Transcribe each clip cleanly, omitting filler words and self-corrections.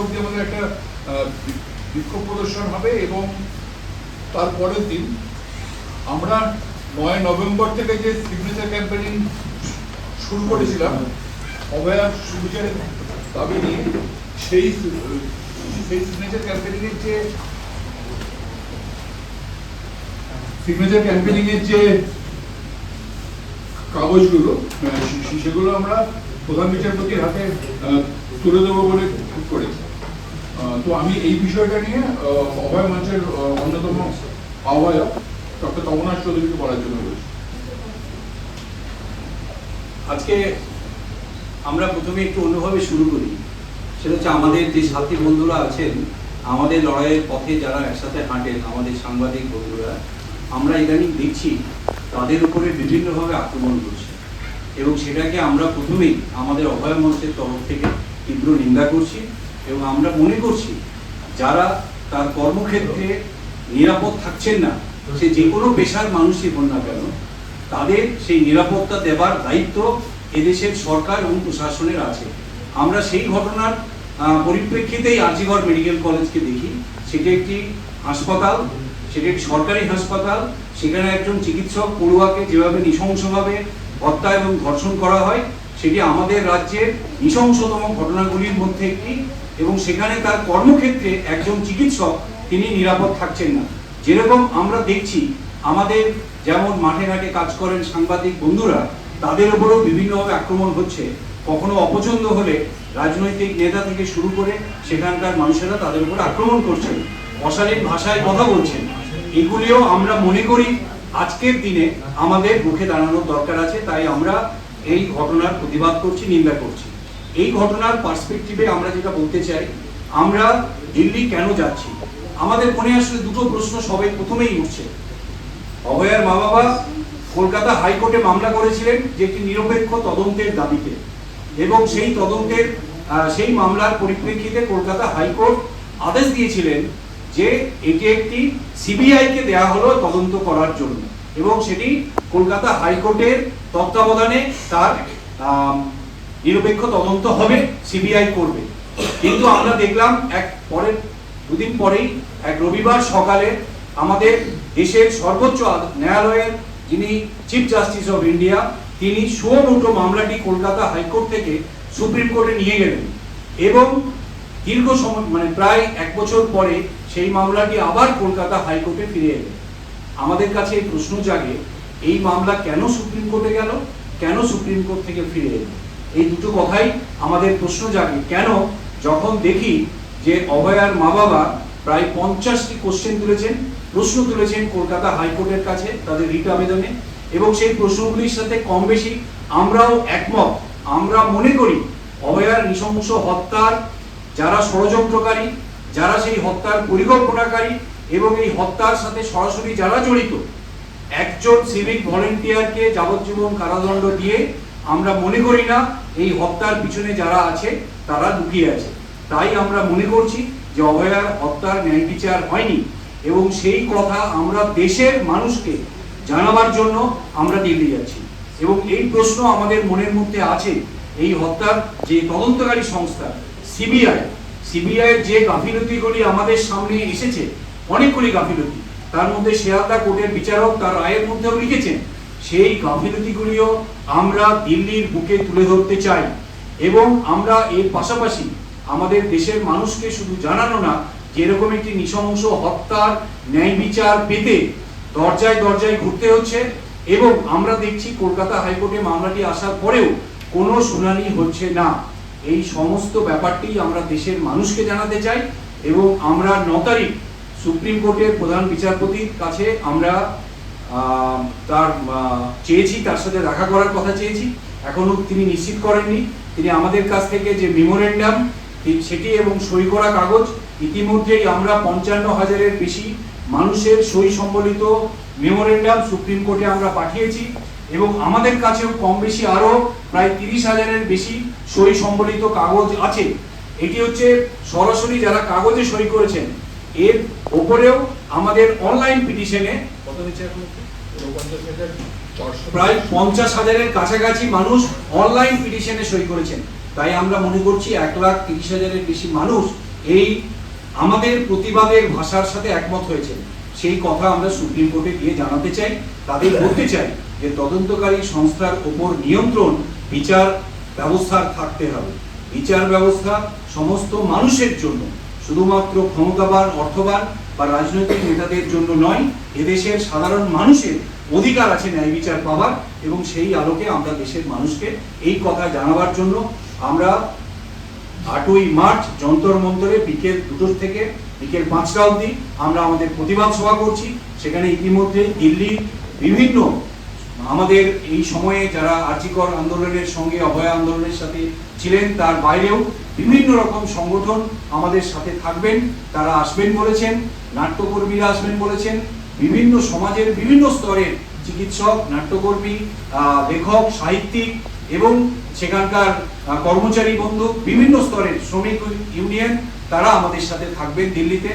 আমাদের একটা বিক্ষোভ প্রদর্শন হবে এবং তারপরের দিন আমরা 9 নভেম্বর থেকে যে সিগনেচার ক্যাম্পেইনিং শুরু করেছিলাম অভয়ার সুবিচারের দাবি নিয়ে, সেই সিগনেচার ক্যাম্পেইনিং এর যে কাগজগুলো সেগুলো আমরা প্রধান বিচারপতির হাতে তুলে দেবো বলে ঠিক করেছি। তো আমি এই বিষয়টা নিয়ে অভয় মঞ্চের অন্যতম আহ্বায়ক ডক্টর তমনাশ চৌধুরীকে বলার জন্য বলছি। আজকে আমরা প্রথমে একটু অন্যভাবে শুরু করি। সেটা হচ্ছে আমাদের যে সাথী বন্ধুরা আছেন, আমাদের লড়াইয়ের পথে যারা একসাথে হাঁটেন, আমাদের সাংবাদিক বন্ধুরা, আমরা ইদানিং দেখছি তাদের উপরে বিভিন্নভাবে আক্রমণ করছে এবং সেটাকে আমরা প্রথমেই আমাদের অভয় মঞ্চের তরফ থেকে তীব্র নিন্দা করছি এবং আমরা মনে করছি যারা তার কর্মক্ষেত্রে নিরাপদ থাকছেন না, সে যে কোনো পেশার মানুষই হন না কেন, তাদের সেই নিরাপত্তা দেবার দায়িত্ব এদেশের সরকার এবং প্রশাসনের আছে। আমরা সেই ঘটনার পরিপ্রেক্ষিতেই আরজিকর মেডিকেল কলেজকে দেখি। সেটি একটি হাসপাতাল, সেটি একটি সরকারি হাসপাতাল। সেখানে একজন চিকিৎসক পড়ুয়াকে যেভাবে নৃশংসভাবে হত্যা এবং ধর্ষণ করা হয়, সেটি আমাদের রাজ্যের নৃশংসতম ঘটনাগুলির মধ্যে একটি। এবং সেখানে তার কর্মক্ষেত্রে একজন চিকিৎসক তিনি নিরাপদ থাকছেন না। যেরকম আমরা দেখছি আমাদের যেমন মাঠে ঘাটে কাজ করেন সাংবাদিক বন্ধুরা, তাদের উপরেও বিভিন্নভাবে আক্রমণ হচ্ছে। কখনো অপছন্দ হলে রাজনৈতিক নেতা থেকে শুরু করে সেখানকার মানুষেরা তাদের উপর আক্রমণ করছেন, অশালীন ভাষায় কথা বলছেন। এগুলিও আমরা মনে করি আজকের দিনে আমাদের মুখে দাঁড়ানোর দরকার আছে। তাই আমরা এই ঘটনার প্রতিবাদ করছি, নিন্দা করছি। এই ঘটনার পার্সপেক্টিভে আমরা যেটা বলতে চাই, আমরা দিল্লি কেন যাচ্ছি, আমাদের মনে আসলে দুটো প্রশ্ন সবাই প্রথমেই উঠছে। অভয়ার মা বাবা কলকাতা হাইকোর্টে মামলা করেছিলেন যে একটি নিরপেক্ষ তদন্তের দাবিতে, এবং সেই তদন্তের সেই মামলার পরিপ্রেক্ষিতে কলকাতা হাইকোর্ট আদেশ দিয়েছিলেন যে এটি একটি সিবিআই কে দেয়া হলো তদন্ত করার জন্য, এবং সেটি কলকাতা হাইকোর্টের তত্ত্বাবধানে তার নিরপেক্ষ তদন্ত হবে, সিবিআই করবে। কিন্তু আমরা দেখলাম দুদিন পরেই এক রবিবার সকালে আমাদের দেশের সর্বোচ্চ ন্যায়ালয়ের যিনি চিফ জাস্টিস অফ ইন্ডিয়া, তিনি সুমোটো মামলাটি কলকাতা হাইকোর্ট থেকে সুপ্রিম কোর্টে নিয়ে গেলেন এবং দীর্ঘ সময় প্রায় 1 বছর পরে সেই মামলাটি আবার কলকাতা হাইকোর্টে ফিরে এলেন। আমাদের কাছে এই প্রশ্ন জাগে, এই মামলা কেন সুপ্রিম কোর্টে গেল, কেন সুপ্রিম কোর্ট থেকে ফিরে এলো? এই দুটো কথাই আমাদের প্রশ্ন জাগে। কেন? যখন দেখি যে অভয়ার মা বাবা প্রায় 50টি প্রশ্ন তুলেছেন কলকাতা হাইকোর্টের কাছে তাদের রিট আবেদনে, এবং সেই প্রশ্নগুলির সাথে কম বেশি আমরাও একমত। আমরা মনে করি অভয়ার নৃশংস হত্যার যারা ষড়যন্ত্রকারী, যারা সেই হত্যার পরিকল্পনাকারী এবং এই হত্যার সাথে সরাসরি যারা জড়িত, একজন সিভিক ভলেন্টিয়ারকে যাবজ্জীবন কারাদণ্ড দিয়ে আমরা মনে করি না এই হত্যার পিছনে যারা আছে তারা লুকিয়ে আছে। তাই আমরা মনে করছি যে অভয়ার হত্যার ন্যায় বিচার হয়নি, এবং সেই কথা আমরা দেশের মানুষকে জানাবার জন্য আমরা দিল্লি যাচ্ছি। এবং এই প্রশ্ন আমাদের মনের মধ্যে আছে, এই হত্যার যে তদন্তকারী সংস্থা সিবিআই যে গাফিলতিগুলি আমাদের সামনে এসেছে, অনেকগুলি গাফিলতি, তার মধ্যে শিয়ালদা কোর্টের বিচারক তার রায়ের মধ্যেও লিখেছেন, সেই গাফিলতিগুলিও আমরা দিল্লির বুকে তুলে ধরতে চাই। এবং আমরা এর পাশাপাশি আমাদের দেশের মানুষকে শুধু জানানো না যে এরকম একটি নৃশংস হত্যার ন্যায় বিচার পেতে দরজায় দরজায় ঘুরতে হচ্ছে, এবং আমরা দেখছি কলকাতা হাইকোর্টে মামলাটি আসার পরেও কোনো শুনানি হচ্ছে না। এই সমস্ত ব্যাপারটি আমরা দেশের মানুষকে জানাতে চাই, এবং আমরা 9 তারিখ সুপ্রিম কোর্টের প্রধান বিচারপতির কাছে আমরা তার সাথে দেখা করার কথা চেয়েছি। এখনো তিনি নিশ্চিত করেননি। তিনি আমাদের কাছ থেকে যে মেমোরেন্ডাম সেটি এবং সই করা কাগজ, ইতিমধ্যেই আমরা 55,000-এর বেশি মানুষের সই সম্বলিত মেমোরেন্ডাম সুপ্রিম কোর্টে আমরা পাঠিয়েছি, এবং আমাদের কাছেও কম বেশি আরো প্রায় 30,000-এর বেশি সই সম্বলিত কাগজ আছে। এটি হচ্ছে সরাসরি যারা কাগজে সই করেছেন। এর ওপরেও আমাদের অনলাইন পিটিশনে কত হচ্ছে, এখন প্রায় 50,000-এর কাছাকাছি মানুষ অনলাইন পিটিশনে সই করেছেন। তাই আমরা মনে করছি 1,30,000-এর বেশি মানুষ এই আমাদের প্রতিবাদের ভাষার সাথে একমত হয়েছেন, সেই কথা আমরা সুপ্রিম কোর্টে গিয়ে জানাতে চাই, তাদের বলতে চাই যে তদন্তকারী সংস্থার উপর নিয়ন্ত্রণ বিচার ব্যবস্থার থাকতে হবে। বিচার ব্যবস্থা সমস্ত মানুষের জন্য, শুধুমাত্র ক্ষমতাবান, অর্থবান বা রাজনৈতিক নেতাদের জন্য নয়, এদেশের সাধারণ মানুষের অধিকার আছে ন্যায় বিচার পাওয়ার, এবং সেই আলোকে আমরা দেশের মানুষকে এই কথা জানাবার জন্য আমরা 8ই মার্চ যন্তর মন্তরে বিকেল 2টো থেকে বিকেল 5টা অবধি আমরা আমাদের প্রতিবাদ সভা করছি। সেখানে ইতিমধ্যে দিল্লির বিভিন্ন আমাদের এই সময়ে যারা আর্জিকর আন্দোলনের সঙ্গে অভয়া আন্দোলনের সাথে ছিলেন, তার বাইরেও বিভিন্ন রকম সংগঠন আমাদের সাথে থাকবেন, তারা আসবেন বলেছেন, নাট্যকর্মীরা আসবেন বলেছেন, বিভিন্ন সমাজের বিভিন্ন স্তরের চিকিৎসক, নাট্যকর্মী, লেখক, সাহিত্যিক এবং সেখানকার কর্মচারী বন্ধু, বিভিন্ন স্তরের শ্রমিক ইউনিয়ন, তারা আমাদের সাথে থাকবেন দিল্লিতে।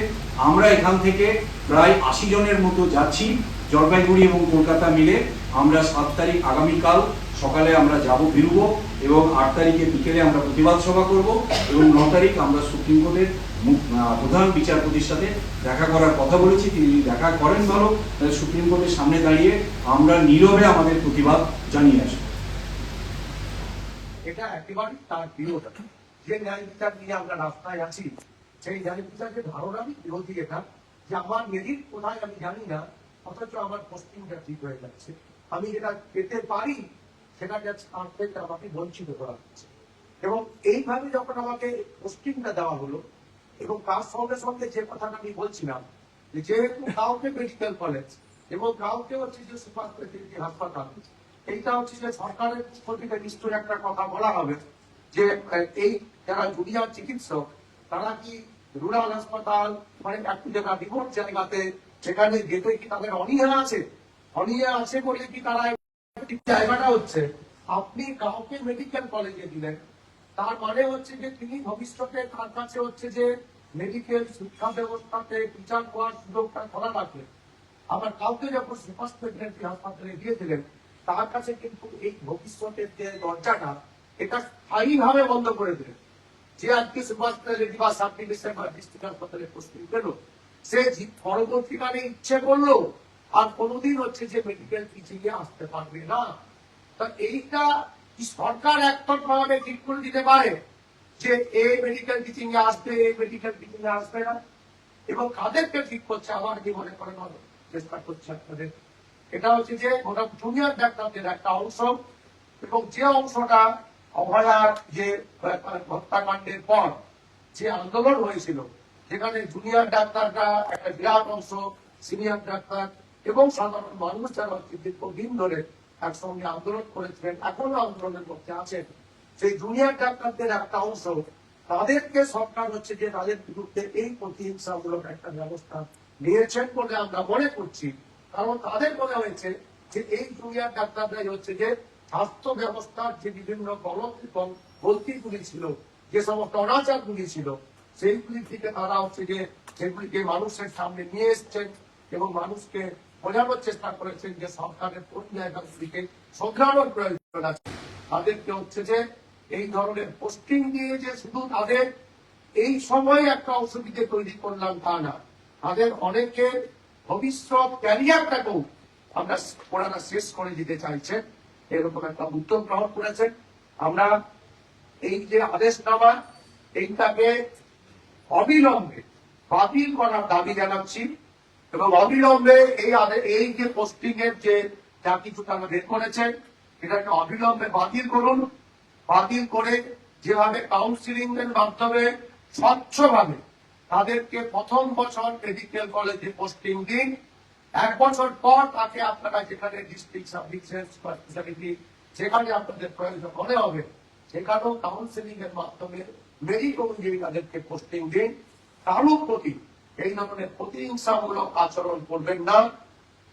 আমরা এখান থেকে প্রায় 80 জনের মতো যাচ্ছি, জলপাইগুড়ি এবং কলকাতা মিলে। আমরা 7 তারিখ আগামীকাল সকালে আমরা যাব, বেরোবো, এবং 8 তারিখে বিকেলে আমরা প্রতিবাদ সভা করব, এবং 9 তারিখ আমরা সুপ্রিম কোর্টের প্রধান বিচারপতির সাথে দেখা করার কথা বলেছি। তিনি দেখা করেন ভালো, সুপ্রিম কোর্টের সামনে দাঁড়িয়ে আমরা নীরবে আমাদের প্রতিবাদ জানিয়ে আসবো। এটা একেবারেই তার বিরোধ। যে ন্যায় বিচার নিয়ে আমরা রাস্তায় আছি, সেই ন্যায় বিচারের ধারণারই বিরোধী এটা, যে আমার মেরিট কোথায় আমি জানি না, অথচ আমার পোস্টিংটা ঠিক হয়ে যাচ্ছে। আমি যেটা পেতে পারি সেটা আমাকে বঞ্চিত করা হচ্ছে। এবং এইভাবে যখন আমাকে পোস্টিংটা দেওয়া হলো, এবং তার সঙ্গে সঙ্গে যে কথাটা আমি বলছিলাম, যেহেতু কাউকে মেডিকেল কলেজ এবং কাউকে হচ্ছে যে সুপার স্পেশালিটি হাসপাতাল, এইটা হচ্ছে যে সরকারের প্রতিটা নিশ্চয় একটা কথা বলা হবে যে এই যারা জুনিয়র চিকিৎসক তারা কি রুরাল হাসপাতাল মানে একটু জায়গা বিপদ জায়গাতে সেখানে যেতে কি তাদের অনীহা আছে? অনীহা আছে বলে কি তারা জায়গাটা হচ্ছে আপনি কাউকে মেডিকেল কলেজে দিলেন, তার মানে হচ্ছে যে তিনি ভবিষ্যতে তার কাছে হচ্ছে যে মেডিকেল শিক্ষা ব্যবস্থাতে বিচার করার সুযোগটা খোলা রাখবে। আবার কাউকে যখন সুপার স্পেশালিটি হাসপাতালে দিয়ে দিলেন, তার কাছে কিন্তু এই ভবিষ্যতের যে দরজাটা এটা স্থায়ীভাবে বন্ধ করে দিলেন। যে আজকে সুপার স্পেশালিটি বা সাব ডিভিশন বা ডিস্ট্রিক্ট হাসপাতালে পোস্টিং পেল, সে পরবর্তীকালে ইচ্ছে করলো আর কোনোদিন হচ্ছে যে মেডিকেল টিচিং এ আসতে পারবে না। তা এইটা কি সরকার একতরফাভাবে ঠিক করে দিতে পারে যে এই মেডিকেল টিচিং এ আসবে, এই মেডিকেল টিচিং এ আসবে না? এবং কাদেরকে ঠিক করছে আমার কি মনে করেন চেষ্টা করছে আপনাদের? এটা হচ্ছে যে ওটা জুনিয়র ডাক্তারদের একটা অংশ, এবং যে অংশটা অভয়ার যে হত্যাকাণ্ডের পর যে আন্দোলন হয়েছিল, যেখানে জুনিয়র ডাক্তাররা একটা বিরাট অংশ, সিনিয়র ডাক্তার এবং সাধারণ মানুষ যারা হচ্ছে দীর্ঘদিন ধরে একসঙ্গে আন্দোলন করেছিলেন, এখনো আন্দোলনের মধ্যে আছেন, সেই জুনিয়র ডাক্তারদের একটা অংশ, তাদেরকে সরকার হচ্ছে যে তাদের বিরুদ্ধে এই প্রতিহিংসামূলক একটা ব্যবস্থা নিয়েছেন বলে আমরা মনে করছি। কারণ তাদের মনে হয়েছে যে এই জুনিয়র ডাক্তাররাই হচ্ছে যে স্বাস্থ্য ব্যবস্থার যে বিভিন্ন গলত এবং গলতিগুলি ছিল, যে সমস্ত অনাচারগুলি ছিল, সেইগুলি থেকে তারা হচ্ছে যে সেগুলিকে মানুষের সামনে নিয়ে এসছেন এবং মানুষকে বোঝানোর চেষ্টা করেছেন যে সরকারের কোন জায়গাগুলিকে শোধরানোর প্রয়োজন আছে। তাদেরকে হচ্ছে যে এই ধরনের পোস্টিং দিয়ে যে শুধু তাদের এই সময়ে একটা অসুবিধে তৈরি করলাম তা না, তাদের অনেকের ভবিষ্যৎ ক্যারিয়ারটাকেও আমরা ওনারা শেষ করে দিতে চাইছেন, এরকম একটা উদ্যোগ গ্রহণ করেছেন। আমরা এই যে আদেশনামা এইটাকে অবিলম্বে বাতিল করার দাবি জানাচ্ছি, এবং অবিলম্বে এই যে পোস্টিং এর যে যা কিছু তারা বের করেছেন এটাকে অবিলম্বে বাতিল করুন। বাতিল করে যেভাবে কাউন্সিলিং এর মাধ্যমে স্বচ্ছভাবে তাদেরকে প্রথম বছর মেডিকেল কলেজে পোস্টিং দিন, 1 বছর পর তাকে আপনারা যেখানে ডিস্ট্রিক্ট সাব ডিভিশন স্পেশালিটি যেখানে আপনাদের প্রয়োজন মনে হবে সেখানেও কাউন্সিলিং এর মাধ্যমে মেরিট অনুযায়ী তাদেরকে পোস্টিং দিন। কারোর প্রতি এই ধরনের প্রতিহিংসামূলক আচরণ করবেন না।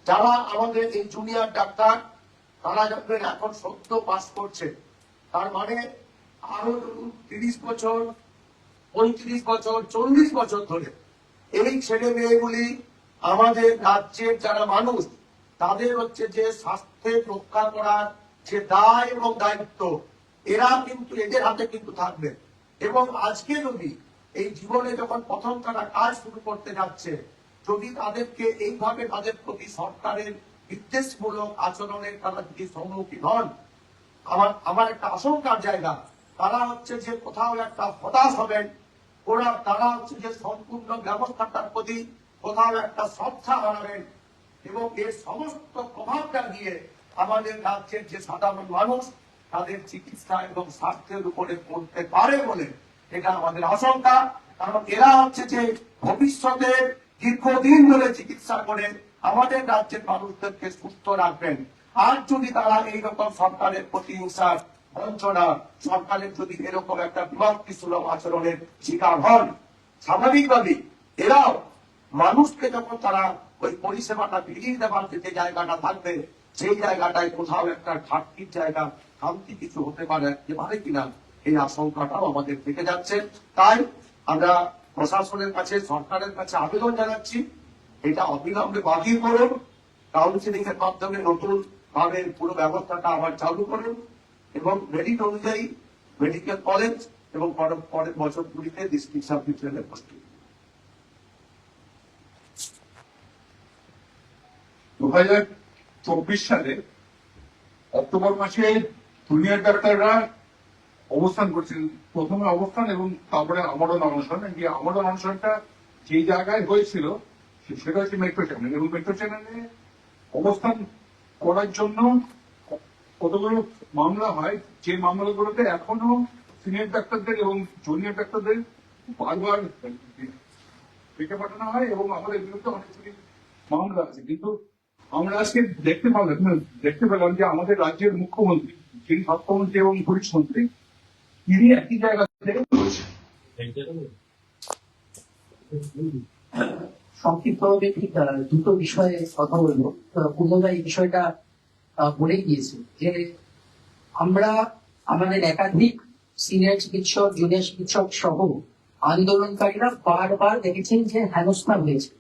যারা আমাদের এই জুনিয়র ডাক্তার তারা যখন এখন সদ্য পাস করছে, তার মানে আরো 30 বছর 35 বছর 40 বছর ধরে এই ছেলে মেয়েগুলি আমাদের রাজ্যের যারা মানুষ তাদের হচ্ছে যে স্বাস্থ্যের রক্ষা করার যে দায় এবং দায়িত্ব এরা কিন্তু এদের হাতে কিন্তু থাকবে। এবং আজকে যদি এই জীবনে যখন প্রথম তারা কাজ শুরু করতে যাচ্ছে, যদি তাদেরকে এইভাবে তাদের প্রতি সরকারের নির্দেশমূলক আচরণের তারা যদি সম্মুখীন হন, আমার একটা আশঙ্কার জায়গা, তারা হচ্ছে যে কোথাও একটা হতাশ হবেন, তারা হচ্ছে যে সম্পূর্ণ ব্যবস্থাটার প্রতি কোথাও একটা শ্রদ্ধা হারাবেন, এবং এর সমস্ত প্রভাবটা গিয়ে আমাদের রাজ্যের যে সাধারণ মানুষ তাদের চিকিৎসা এবং স্বাস্থ্যের উপরে পড়তে পারে বলে এটা আমাদের আশঙ্কা। কারণ এরা হচ্ছে যে ভবিষ্যতে দীর্ঘদিন ধরে চিকিৎসা করে আমাদের রাজ্যের মানুষদেরকে সুস্থ রাখবেন। আর যদি তারা এইরকম সরকারের প্রতিহিংসার বঞ্চনা, সরকারের যদি এরকম একটা বিভক্তিসুলভ আচরণের শিকার হন, স্বাভাবিকভাবেই এরাও মানুষকে যখন তারা ওই পরিষেবাটা ফিরিয়ে দেওয়ার যে জায়গাটা থাকবে, সেই জায়গাটায় কোথাও একটা ঘাটতির জায়গা, খামতি কিছু হতে পারে কিনা, এই আশঙ্কাটাও আমাদের থেকে যাচ্ছে। তাই আমরা প্রশাসনের কাছে, সরকারের কাছে আবেদন জানাচ্ছি, এটা অবিলম্বে বাতিল করুন, কাউন্সিলিং এর মাধ্যমে নতুন ভাবে পুরো ব্যবস্থাটা আবার চালু করুন, এবং মেরিট অনুযায়ী মেডিকেল কলেজ এবং পরের বছরগুলিতে ডিস্ট্রিক্ট সাব ডিভিশনের পোস্টিং। 2024 সালে অক্টোবর মাসে জুনিয়র ডাক্তাররা অবস্থান করছেন, প্রথমে অবস্থান এবং তারপরে আমরণ অনশন। যে আমরণ অনশনটা যেই জায়গায় হয়েছিল সেটা হচ্ছে মেট্রো চ্যানেল, এবং মেট্রো চ্যানেলে অবস্থান করার জন্য কতগুলো মামলা হয়, যে মামলাগুলোতে এখনো সিনিয়র ডাক্তারদের এবং জুনিয়র ডাক্তারদের বারবার ডেকে পাঠানো হয়, এবং আমাদের বিরুদ্ধে অনেকগুলি মামলা আছে। কিন্তু আমরা আজকে দেখতে পেলাম যে আমাদের রাজ্যের মুখ্যমন্ত্রী, যিনি স্বাস্থ্যমন্ত্রী এবং পুলিশ মন্ত্রী, তিনি একই জায়গা থেকে সংক্ষিপ্তভাবে ঠিক দুটো বিষয়ে কথা বলবো। পূর্ণদা এই বিষয়টা বলে গিয়েছে যে আমরা আমাদের একাধিক সিনিয়র চিকিৎসক, জুনিয়র চিকিৎসক সহ আন্দোলনকারীরা বারবার দেখেছেন যে হেনস্থা হয়েছে।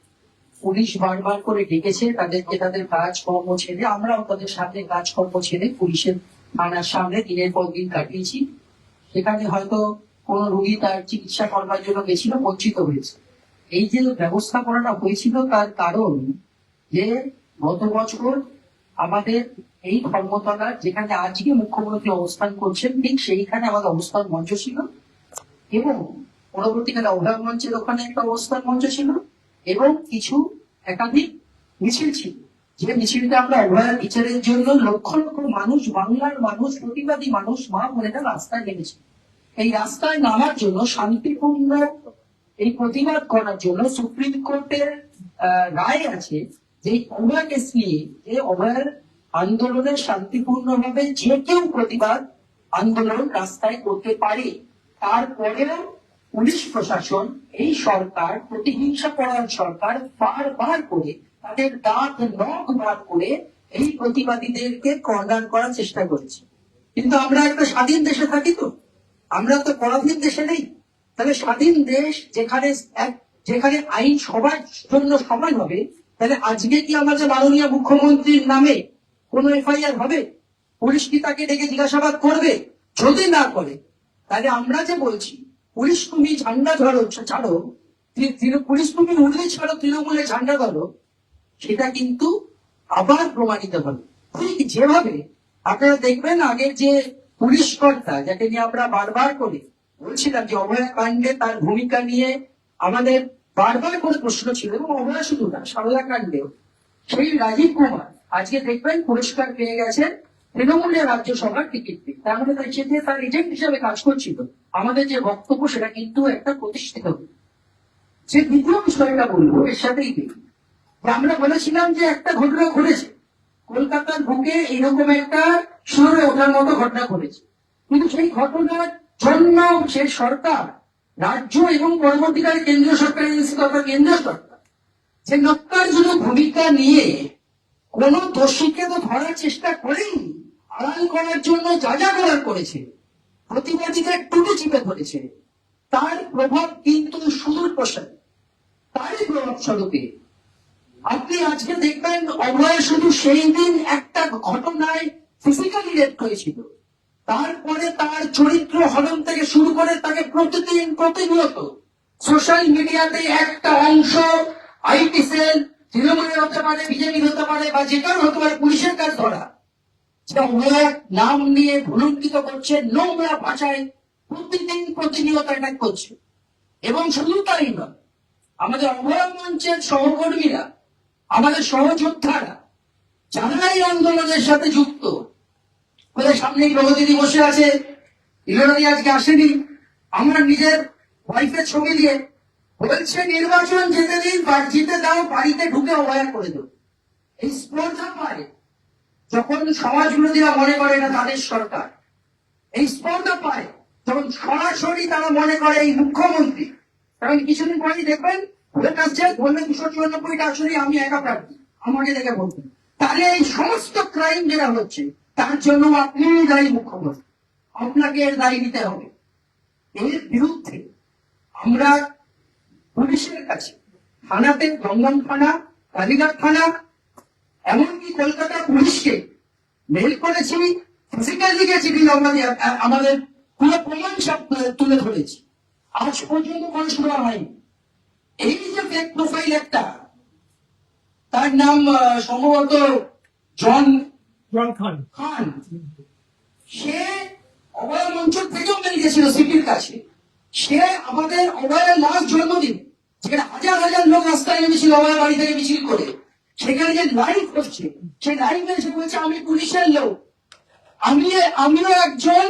পুলিশ বারবার করে ডেকেছে তাদেরকে, তাদের কাজকর্ম ছেড়ে, আমরাও তাদের সামনে কাজকর্ম ছেড়ে পুলিশের থানার সামনে দিনের পর দিন কাটিয়েছি। সেখানে হয়তো কোনো রোগী তার চিকিৎসা করবার জন্য গেছিল, বঞ্চিত হয়েছে। এই যে ব্যবস্থাপনাটা হয়েছিল তার কারণ যে গত বছর আমাদের এই ধর্মতলার, যেখানে আজকে মুখ্যমন্ত্রী অবস্থান করছেন, ঠিক সেইখানে আমাদের অবস্থান মঞ্চ ছিল, এবং পরবর্তীকালে অভয় মঞ্চের ওখানে একটা অবস্থান মঞ্চ ছিল, এবং কিছু একাধিক মিছিল ছিল। যে মিছিলটা আমরা অভয়ার বিচারের জন্য লক্ষ লক্ষ মানুষ, বাংলার মানুষ, প্রতিবাদী মানুষ, মা বোনেরা রাস্তায় নেমেছে। এই রাস্তায় নামার জন্য, শান্তিপূর্ণ এই প্রতিবাদ করার জন্য সুপ্রিম কোর্টের রায় আছে যে অভয় কেস নিয়ে, যে অভয়ের আন্দোলনের শান্তিপূর্ণভাবে যে কেউ প্রতিবাদ আন্দোলন রাস্তায় করতে পারে। তারপরেও পুলিশ প্রশাসন, এই সরকার, প্রতিহিংসা পরায়ণ সরকার বারবার করে তাদের দাঁত নখ বার করে এই প্রতিবাদীদেরকে কর্নার করার চেষ্টা করেছে। কিন্তু আমরা একটা স্বাধীন দেশে থাকি, তো আমরা তো পরাধীন দেশে নেই। তাহলে স্বাধীন দেশ যেখানে আইন সবার জন্য সমান হবে, তাহলে আজকে কি আমাদের মাননীয় মুখ্যমন্ত্রীর নামে কোনো এফআইআর হবে? পুলিশ কি তাকে ডেকে জিজ্ঞাসাবাদ করবে? যদি না করে, তাহলে আমরা যে বলছি পুলিশ তুমি ঝান্ডা ছাড়ো, পুলিশ তুমি উঠলে ছাড়ো, তৃণমূলের ঝান্ডা ধরো, সেটা কিন্তু আবার প্রমাণিত হবে। ঠিক যেভাবে আপনারা দেখবেন আগের যে পুলিশ কর্তা, যাকে নিয়ে আমরা বারবার করে বলছিলাম যে অভয়া কাণ্ডে তার ভূমিকা নিয়ে আমাদের বারবার করে প্রশ্ন ছিল, এবং অভয়া শুধু না, সারদা কাণ্ডেও সেই রাজীব কুমার আজকে দেখবেন পুরস্কার পেয়ে গেছেন তৃণমূলের রাজ্যসভার টিকিট পেয়ে। তার মানে তার এজেন্ট হিসেবে কাজ করছিল। আমাদের যে বক্তব্য সেটা কিন্তু একটা প্রতিষ্ঠিত। যে দ্বিতীয় বিষয়টা বলবো এর সাথেই দেখি, আমরা বলেছিলাম যে একটা ঘটনা ঘটেছে কলকাতার বুকে, এইরকম একটা শিহরে ওঠার মতো ঘটনা ঘটেছে, কিন্তু সেই ঘটনার জন্য সে সরকার, রাজ্য এবং পরবর্তীকালে কেন্দ্রীয় সরকার, কেন্দ্রীয় সরকার যে নক্কারজনক ভূমিকা নিয়ে কোন দোষীকে তো ধরার চেষ্টা করেনি, আড়াল করার জন্য যা যা করার করেছে, প্রতিবাদীদের টুটে চিপে ধরেছে, তার প্রভাব কিন্তু সুদূর প্রসারী। তারই প্রভাব স্বরূপে আপনি আজকে দেখবেন অভয় শুধু সেই দিন একটা ঘটনায় ফিজিক্যালি রেপ হয়েছিল, তারপরে তার চরিত্র হনন থেকে শুরু করে তাকে প্রতিদিন প্রতিনিয়ত সোশ্যাল মিডিয়াতে একটা অংশ আইটি সেল তৃণমূলের হতে পারে, বিজেপির হতে পারে, বা যে কারো হতে পারে, পুলিশের কাজ ধরা, যে অভয়ার নাম নিয়ে ভুলুণ্ঠিত করছে, নোংরা ভাষায় প্রতিদিন প্রতিনিয়ত অ্যাটাক করছে। এবং শুধু তাই নয়, আমাদের অভয় মঞ্চের সহকর্মীরা, আমাদের সহযোদ্ধারা, যারা এই আন্দোলনের সাথে যুক্ত, ওদের সামনেই প্রগতিদি বসে আছে, ইলোরাদি আজকে আসেনি, আমার নিজের ওয়াইফের ছবি দিয়ে বলছে নির্বাচন যেতে দিন, জিতে দাও, বাড়িতে ঢুকে অভয়া করে দেব। এই স্পর্ধা পায় যখন সমাজ বিরোধীরা মনে করে এটা তাদের সরকার, এই স্পর্ধা পায় যখন সরাসরি তারা মনে করে এই মুখ্যমন্ত্রী। কারণ কিছুদিন পরেই দেখবেন ওদের কাছে বলবেন 294টা আসলে আমি একা প্রার্থী, আমাকে দেখে বলবেন। তাহলে এই সমস্ত ক্রাইম যেটা হচ্ছে তার জন্য আপনি দায়ী মুখ্যমন্ত্রী, আপনাকে এর দায়ী নিতে হবে। এর বিরুদ্ধে আমরা পুলিশের কাছে, থানাতে, দমদম থানা, কালীঘাট থানা, এমনকি কলকাতা পুলিশকে মেল করেছি, ফিজিক্যালি গেছি, আমাদের পুরো প্রমাণ সব তুলে ধরেছি। আজ পর্যন্ত কোনো শোনা হয়নি। এই যে ফেক প্রোফাইল একটা, তার নাম সম্ভবত জন খান, সে অভয় মঞ্চ থেকেও মেল গেছিল সিটির কাছে। সে আমাদের অভয়ের লাস্ট জন্মদিন, যেখানে হাজার হাজার লোক রাস্তায় নেমেছিল অভয় বাড়ি থেকে মিছিল করে, সেখানে যে লাইভ করছে, সেই লাইভে এসে বলছে আমি পুলিশের লোক, আমিও একজন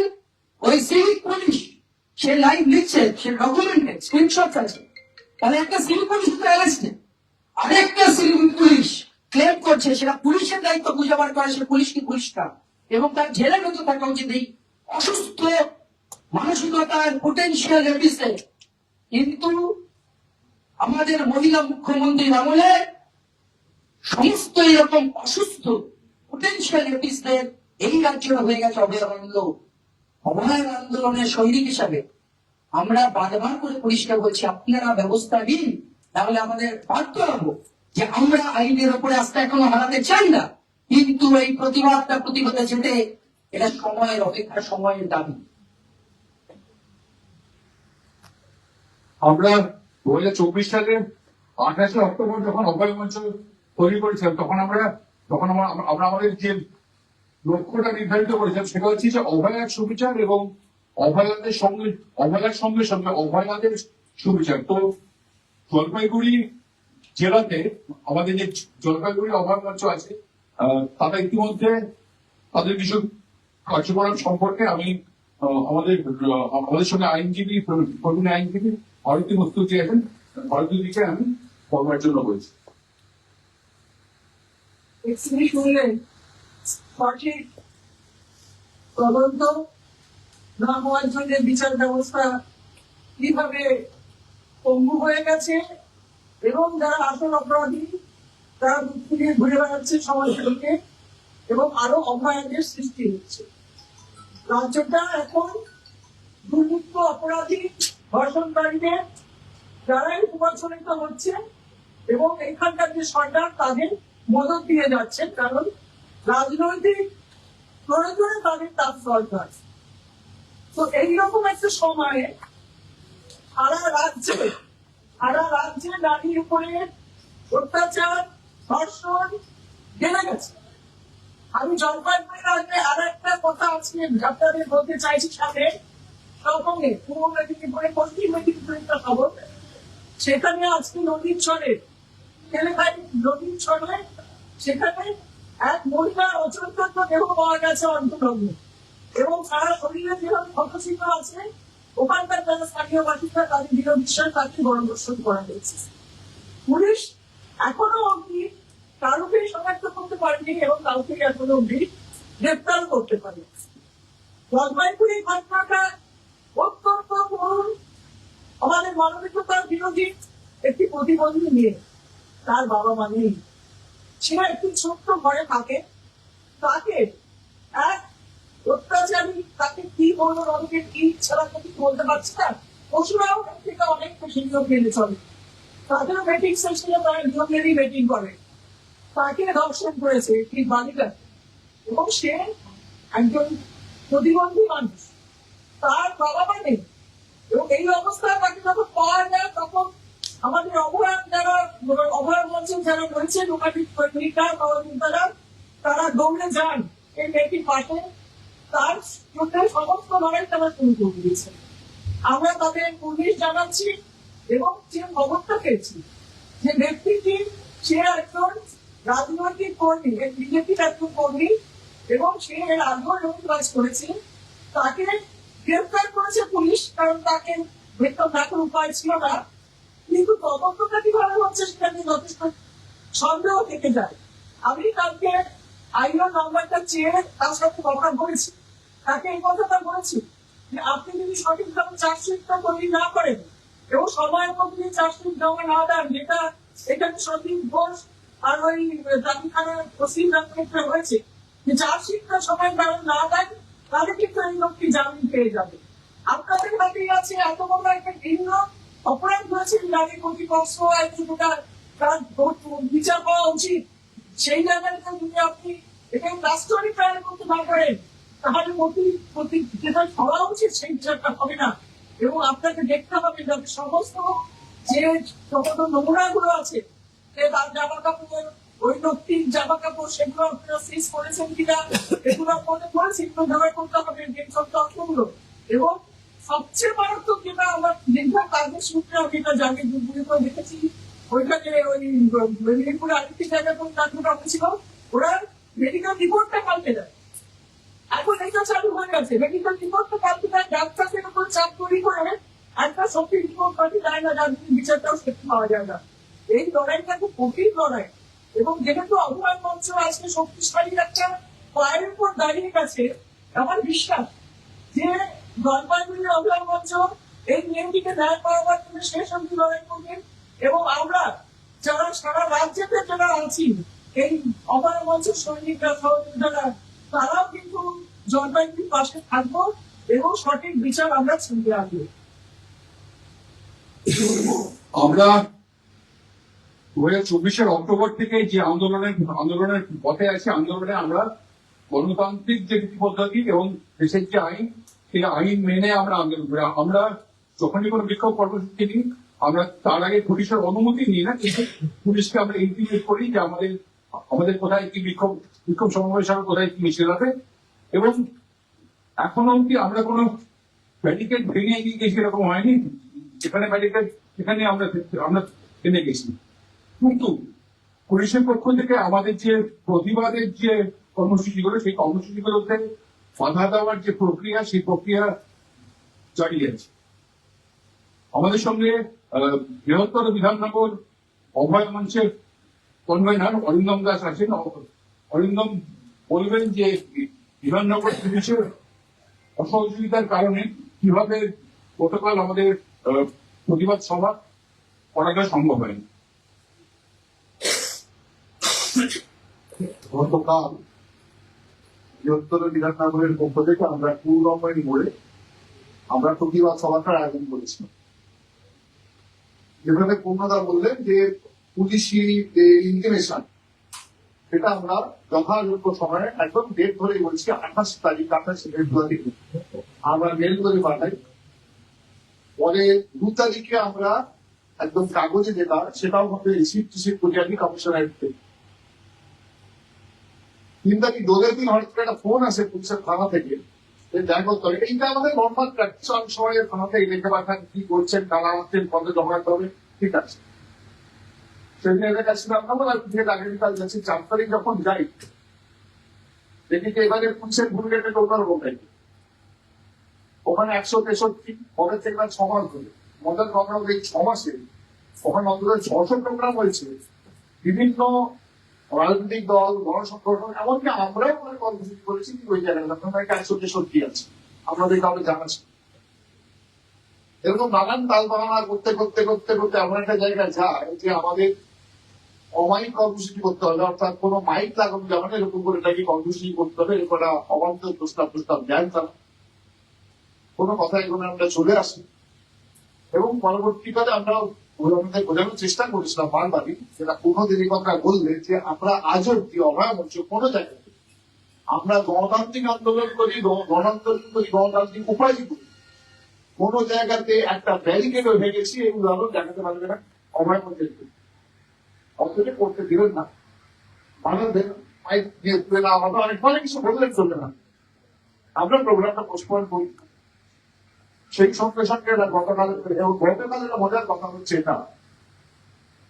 ওই সিভিক পুলিশ। সে লাইভ লিখছে, সে ডকুমেন্টেড, স্ক্রিনশট আছে। তাহলে একটা সিভিক পুলিশ তো অ্যারেস্ট নেই, আরেকটা সিভিক পুলিশ ক্লেম করছে সেটা পুলিশের দায়িত্ব খুঁজে বার করা, সে পুলিশ কি পুলিশটা, এবং তার জেলে মতো থাকা উচিত। এই অসুস্থ মানসিকতার পোটেনশিয়াল এপিসোড কিন্তু আমাদের মহিলা মুখ্যমন্ত্রীর আমলে সমস্ত এরকম অসুস্থ পোটেনশিয়াল এপিসোড এই রাজ্যে হয়ে গেছে অভয় আন্দোলন। অভয় আন্দোলনের সৈনিক হিসাবে আমরা বারবার করে পুলিশকে বলছি আপনারা ব্যবস্থা নিন, তাহলে আমাদের বাধ্য হবো যে আমরা আইনের উপরে আস্থা এখনো হারাতে চাই না, কিন্তু এই প্রতিবাদে যেতে এটা সময়ের অপেক্ষা, সময়ের দাবি। আমরা 2024 সালে 28 অক্টোবর যখন অভয় মঞ্চ তৈরি করেছিলাম, তখন আমরা আমাদের যে লক্ষ্যটা নির্ধারিত করেছিলাম সেটা হচ্ছে যে অভয়ার সুবিচার এবং অভয়াদের সঙ্গে অভয়াদের সুবিচার। তো জলপাইগুড়ি জেলাতে আমাদের যে জলপাইগুড়ি অভয় মঞ্চ আছে, তারা ইতিমধ্যে তাদের কিছু কার্যক্রম সম্পর্কে আমি আমাদের সঙ্গে আইনজীবী, প্রবীণ আইনজীবী ভারতী মুস্তুতি আছেন, ভারতীদিকে আমি করবার জন্য বলছি। শুনলেন সঠিক তদন্ত না হওয়ার জন্য বিচার ব্যবস্থা কিভাবে পঙ্গু হয়ে গেছে, এবং যারা আসল অপরাধী তারা মুখ নিয়ে ঘুরে বেড়াচ্ছে সমাজকে, এবং আরো অভয়াদের সৃষ্টি হচ্ছে। রাজ্যটা এখন দুর্বৃত্ত, অপরাধী, ধর্ষণকারীদের যারাই প্রবাসনিত হচ্ছে, এবং এখানকার যে সরকার তাদের মদত দিয়ে যাচ্ছে, কারণ রাজনৈতিক প্রয়োজনে তাদের তার সরকার। তো এইরকম একটা সময়ে সারা রাজ্যে নারীর উপরে অত্যাচার, ধর্ষণ বেড়ে গেছে। আমি জলপাইগুড়ির আগে আর একটা কথা আজকে আপনাদের বলতে চাইছি, সাথে সঙ্গে পূর্ব মেদিনীপুরে, পশ্চিম মেদিনীপুরের খবর। সেখানে আজকে নদীর ছড়ে সেখানে এক মহিলার অচৈতন্য দেহ পাওয়া গেছে অন্তলগ্ন, এবং সারা শরীরে যেভাবে ক্ষতচিহ্ন আছে, ওখানকার যারা স্থানীয় বাসিন্দা তাদের দৃঢ় বিশ্বাস তাকে গণধর্ষণ করা হয়েছে। পুলিশ এখনো অব্দি কারোকে শনাক্ত করতে পারেনি, এবং কাউকে এখনো অব্দি গ্রেপ্তার করতে পারেনি। জলপাইগুড়ি ঘটনাটা অত্যন্ত করুণ। আমাদের মানবিকতার বিরোধী একটি প্রতিবন্ধী মেয়ে, তার বাবা মা নেই, সে একটি ছোট্ট ঘরে থাকে, তাকে এক অত্যাচারী, তাকে কি বলবো, আমাকে কি ছাড়া কিছু বলতে পারছি না, পশুরাও থেকে অনেক বেশি নিয়োগ মেনে চলে, তাদের ওয়েটিং সেশনে প্রায় নিয়মেরই ওয়েটিং করে, তাকে ধর্ষণ করেছে একটি বালিকা, এবং সে একজন প্রতিবন্ধী মানুষ, তার বাবা মা নেই, এবং এই অবস্থায় তাকে যখন পাওয়া যায় তখন আমাদের অভয়ার যারা অভয়ার মঞ্চে যারা রয়েছে লোকালিক তারা দৌড়ে যান এই মেয়েটির পাশে, তার জন্য সমস্ত লড়াই তারা শুরু করে দিয়েছে। আমরা তাদের পুলিশ জানাচ্ছি এবং যে খবরটা পেয়েছি যে ব্যক্তিটি সে একজন রাজনৈতিক কর্মী, বিজেপির একজন কর্মী এবং সে এর আগেও কাজ করেছে, তাকে গ্রেফতার করেছে পুলিশ, কারণ তাকে গ্রেফতার থাকার উপায় ছিল না। কিন্তু তদন্তটা কিভাবে হচ্ছে সেটা নিয়ে যথেষ্ট সন্দেহ থেকে যায়। আমি কালকে আইন নাম্বারটা চেয়ে তার সাথে কথা বলেছি, তাকে এই কথাটা বলেছি যে আপনি যদি সঠিকভাবে চার্জশিটটা তৈরি না করেন এবং সময়ের মধ্যে চার্জশিট জমা না দেন, যেটা এখানে সঠিক ঘোষ আর ওই জাতি খানের ক্ষেত্রে হয়েছে, যে চার্জশিটটা সময় না দেন তাহলে কিন্তু এই লোকটি জামিন পেয়ে যাবে। আপনাদের হাতেই আছে এত বড় একটা ভিন্ন অপরাধ হয়েছে, নারী প্রতিপক্ষ তার বিচার পাওয়া উচিত। সেই জায়গায় যদি আপনি এখানে রাষ্ট্রীয় ট্রায়াল করতে না পারেন তাহলে যেটা হওয়া উচিত সেই বিচারটা হবে না। এবং আপনাকে দেখতে হবে যাতে সমস্ত যে সমস্ত নমুনা গুলো আছে তার জামা কাপড়, ওই ব্যক্তির জামা কাপড়, সেগুলো আপনারা সিজ করেছেন কিনা এগুলো মনে করেছি একটু জবাই করতে হবে যে সব তথ্যগুলো। এবং সবচেয়ে মারাত্মক যেটা আমার দীর্ঘ কাজের সূত্রে আমি এটা জানি, দেখেছি ওইখানে ওই মেদিনীপুরে আরেকটি জায়গায় কোন কাজটা ছিল, ওরা মেডিকেল রিপোর্টটা পাল্টে দেয়। এখন এটা চালু হয়ে গেছে, মেডিকেল রিপোর্টটা পাল্টে দেয়, ডাক্তারদের উপর চাপ তৈরি করে একটা সত্যি রিপোর্ট পাল্টে দেয় না, যার বিচারটাও সেটা পাওয়া যায় না। এই লড়াইটা খুব কঠিন লড়াই। এবং যেহেতু অভয় মঞ্চ আজকে শক্তিশালী একটা পায়ের উপর দাঁড়িয়ে গেছে, আমার বিশ্বাস যে জলপাইগুড়ি অভয় মঞ্চ এই মেয়েটিকে ন্যায় পাওয়ার জন্য শেষ অব্দি লড়াই করবেন। এবং আমরা যারা সারা রাজ্যেতে যারা আছি এই অভয় মঞ্চের সৈনিকরা সহযোগিতারা, তারাও কিন্তু জলপাইগুড়ির পাশে থাকবো এবং সঠিক বিচার আমরা ছিনিয়ে আনবো। আমরা 2024 অক্টোবর থেকে যে আন্দোলনের পথে আছে, আন্দোলনে আমরা গণতান্ত্রিক যে নীতি পদ্ধতি এবং দেশের যে আইন, সেই আইন মেনে আমরা আন্দোলন করি। আমরা যখনই কোনো বিক্ষোভ কর্মসূচি নিই, আমরা তার আগে পুলিশের অনুমতি নিই না, কিন্তু পুলিশকে আমরা ইন্টিমেট করি যে আমাদের কোথায় কি বিক্ষোভ সমাবেশ হবে, কোথায় কি মিছিল হবে। এবং এখনো অব্দি আমরা কোনো ব্যারিকেড ভেঙে গিয়েছি এরকম হয়নি, যেখানে ব্যারিকেড সেখানে আমরা ভেঙে গেছি। কিন্তু পুলিশের পক্ষ থেকে আমাদের যে প্রতিবাদের যে কর্মসূচিগুলো, সেই কর্মসূচিগুলোতে বাধা দেওয়ার যে প্রক্রিয়া, সেই প্রক্রিয়া জারি আছে। আমাদের সঙ্গে বৃহত্তর বিধাননগর অভয় মঞ্চের কনভেনার অরিন্দম দাস আছেন। অরিন্দম বলবেন যে বিধাননগর পুলিশের অসহযোগিতার কারণে কিভাবে গতকাল আমাদের প্রতিবাদ সভা করাটা সম্ভব হয়নি। গতকাল বৃহত্তর বিধাননগরের পক্ষ থেকে আমরা পূর্ণময় মোড়ে আমরা প্রতিবাদ সভাটার আয়োজন করেছিলাম। যেভাবে পূর্ণদা বললেন যে পুলিশি যে ইন্টিমেশন, সেটা আমরা যথাযোগ্য সময়ে একদম ডেট ধরে বলছি 28 তারিখ 28 ফেব্রুয়ারি আমরা মেল করে পাঠাই। পরে 2 তারিখে আমরা একদম কাগজে যেটা, সেটাও হবে রিসিপ্ট পর্যায়ে কমিশনারেট থেকে। 3 তারিখ দোলের দিন হঠাৎ করে একটা ফোন আসে পুলিশের থানা থেকে, দেখো তো এইটা আমাদের নর্মাল প্র্যাকটিস। অনেক সময় থানা থেকে লিখে পাঠান কি করছেন, কারা আসছেন, কত জমা দিতে হবে, ঠিক আছে। সেদিন এদের কাছে আগামীকাল যাচ্ছি। 4 তারিখ যখন যাই, দেখি যে এবারে পুলিশের ভূমিকাটা টোটাল ওটাই, ওখানে 163 পরের থেকে 6 মাস ধরে মজার কথা হলো এই 6 মাসে ওখানে অন্তত 600 প্রোগ্রাম হয়েছে। বিভিন্ন রাজনৈতিক দল, গণসংগঠন, এমনকি আমরাও অনেক কর্মসূচি করেছি। ওই জায়গায় আপনার 163 আছে, আপনাদের কাউকে জানাচ্ছি। এরকম নানান তাল বাহানা করতে করতে করতে করতে এমন একটা জায়গায় যায় যে আমাদের অমাইক কর্মসূচি করতে হবে, অর্থাৎ কোনো মাইক লাগানো যাবে না, এরকম করে নাকি কর্মসূচি করতে হবে। এরকম একটা অবান্ত প্রস্তাব দেন তারা, কোনো কথা এগুলো আমরা চলে আসি। এবং পরবর্তীকালে আমরা আমাদের বোঝানোর চেষ্টা করেছিলাম বারবারই, সেটা কোনোদিন এই কথা বললে যে আমরা আজ অব্দি অভয় মঞ্চ কোনো জায়গায় আমরা গণতান্ত্রিক আন্দোলন করি, গণতান্ত্রিক উপায় করি, কোনো জায়গাতে একটা ব্যারিকেড হয়ে গেছি এই উদাহরণ দেখাতে পারবে না অভয় মঞ্চের অথচ করতে দিলেন না, বানাবেন মাইক দিয়ে তুলে না হবে অনেক কিছু বললেন চলবে না, আমরা প্রোগ্রামটা পোস্টপোন করি। সেই সঙ্গে সঙ্গে গতকালের মজার কথা হচ্ছে এটা,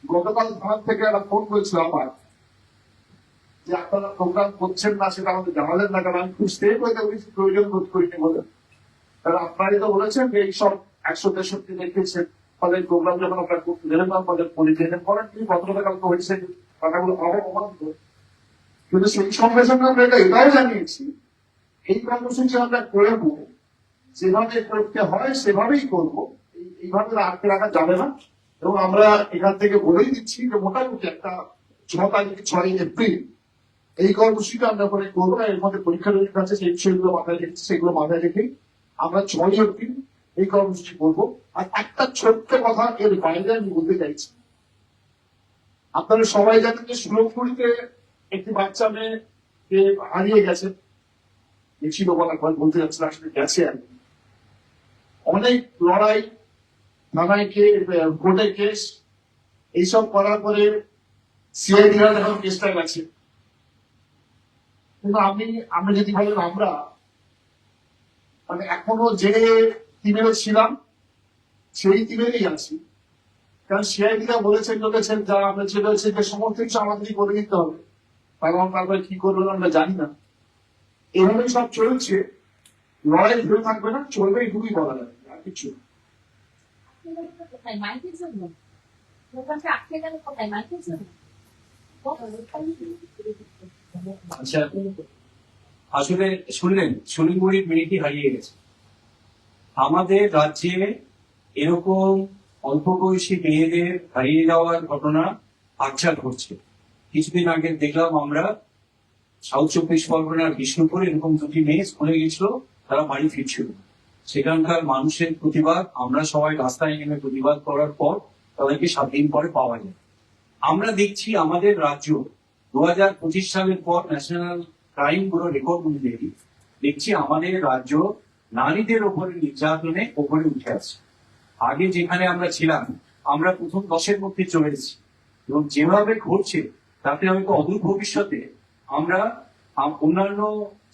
গতকাল থানা থেকে একটা ফোন করেছিল আমার যে আপনারা প্রোগ্রাম করছেন না, সেটা আমাদের জানালেন না কেন। আমি খুব স্টে করতে প্রয়োজন বোধ করিনি বলে, কারণ আপনারা তো বলেছেন যে এইসব 163 দেখেছেন, ফলে প্রোগ্রাম যখন আপনারা করতে দেবেন না আমাদের পরিচয় করেন, কিন্তু গতকাল কালকে হয়েছে কথাগুলো অবান্ত। কিন্তু সেই সঙ্গে সঙ্গে আমরা এটাও জানিয়েছি এই কর্মসূচি আমরা করবো, যেভাবে করতে হয় সেভাবেই করবো, এইভাবে আটকে রাখা যাবে না। এবং আমরা এখান থেকে বলেই দিচ্ছি যে মোটামুটি একটা 6 এপ্রিল এই কর্মসূচিটা আমরা করে করবো। এর মধ্যে পরীক্ষা নিরীক্ষা আছে, সেই বিষয়গুলো মাথায় রেখেছি, সেগুলো মাথায় রেখে আমরা 6 এপ্রিল এই কর্মসূচি করবো। আর একটা ছোট্ট কথা এর বাইরে আমি বলতে চাইছি, আপনারা সবাই জানেন যে সুরক্ষিতে একটি বাচ্চা মেয়ে হারিয়ে গেছে, ছিল বলা বলতে যাচ্ছে আসলে গেছে আর কি। অনেক লড়াই, থানায় কোর্টে কেস, এইসব করার পরে সিআইডিরা এখন কেসটা গেছে। কিন্তু আমি যদি বলেন আমরা মানে এখনো যে টিমে ছিলাম সেই টিমেরই আছি, কারণ সিআইডিরা বলেছেন যা আমরা চেয়েছি যে সমস্ত কিছু আমাদেরই করে দিতে হবে, কারণ তারপরে কি করবেন আমরা জানি না। এভাবেই সব চলছে, লড়াই ধরে থাকবে না, চলবে এইটুকুই বলা যাবে, আর কিছু না। কোথায় মাইকের জন্য দোকানটা আটকে গেল, কোথায় মাইকের জন্য? আচ্ছা, আসলে শুনলেন সোনিমুড়ির মেয়েটি হারিয়ে গেছে। আমাদের রাজ্যে এরকম অল্প বয়সী মেয়েদের হারিয়ে যাওয়ার ঘটনা আচ্ছা ঘটছে। কিছুদিন আগে দেখলাম আমরা সাউথ 24 পরগনার বিষ্ণুপুরে এরকম 2টি মেয়ে স্কুলে গেছিল, তারা বাড়ি ফিরছিল। সেখানকার মানুষের প্রতিবাদ, আমরা সবাই রাস্তায় নেমে প্রতিবাদ করার পর তাদেরকে 7 দিন পরে পাওয়া যায়। আমরা দেখছি আমাদের রাজ্য 2025 সালের পর ন্যাশনাল ক্রাইম ব্যুরো রেকর্ড অনুযায়ী দেখছি আমাদের রাজ্য নারীদের উপরে নির্যাতনে উপরে উঠে আসছে। আগে যেখানে আমরা ছিলাম আমরা প্রথম 10-এর মধ্যে চলে এসেছি, এবং যেভাবে ঘটছে তাতে হয়তো অদূর ভবিষ্যতে আমরা অন্যান্য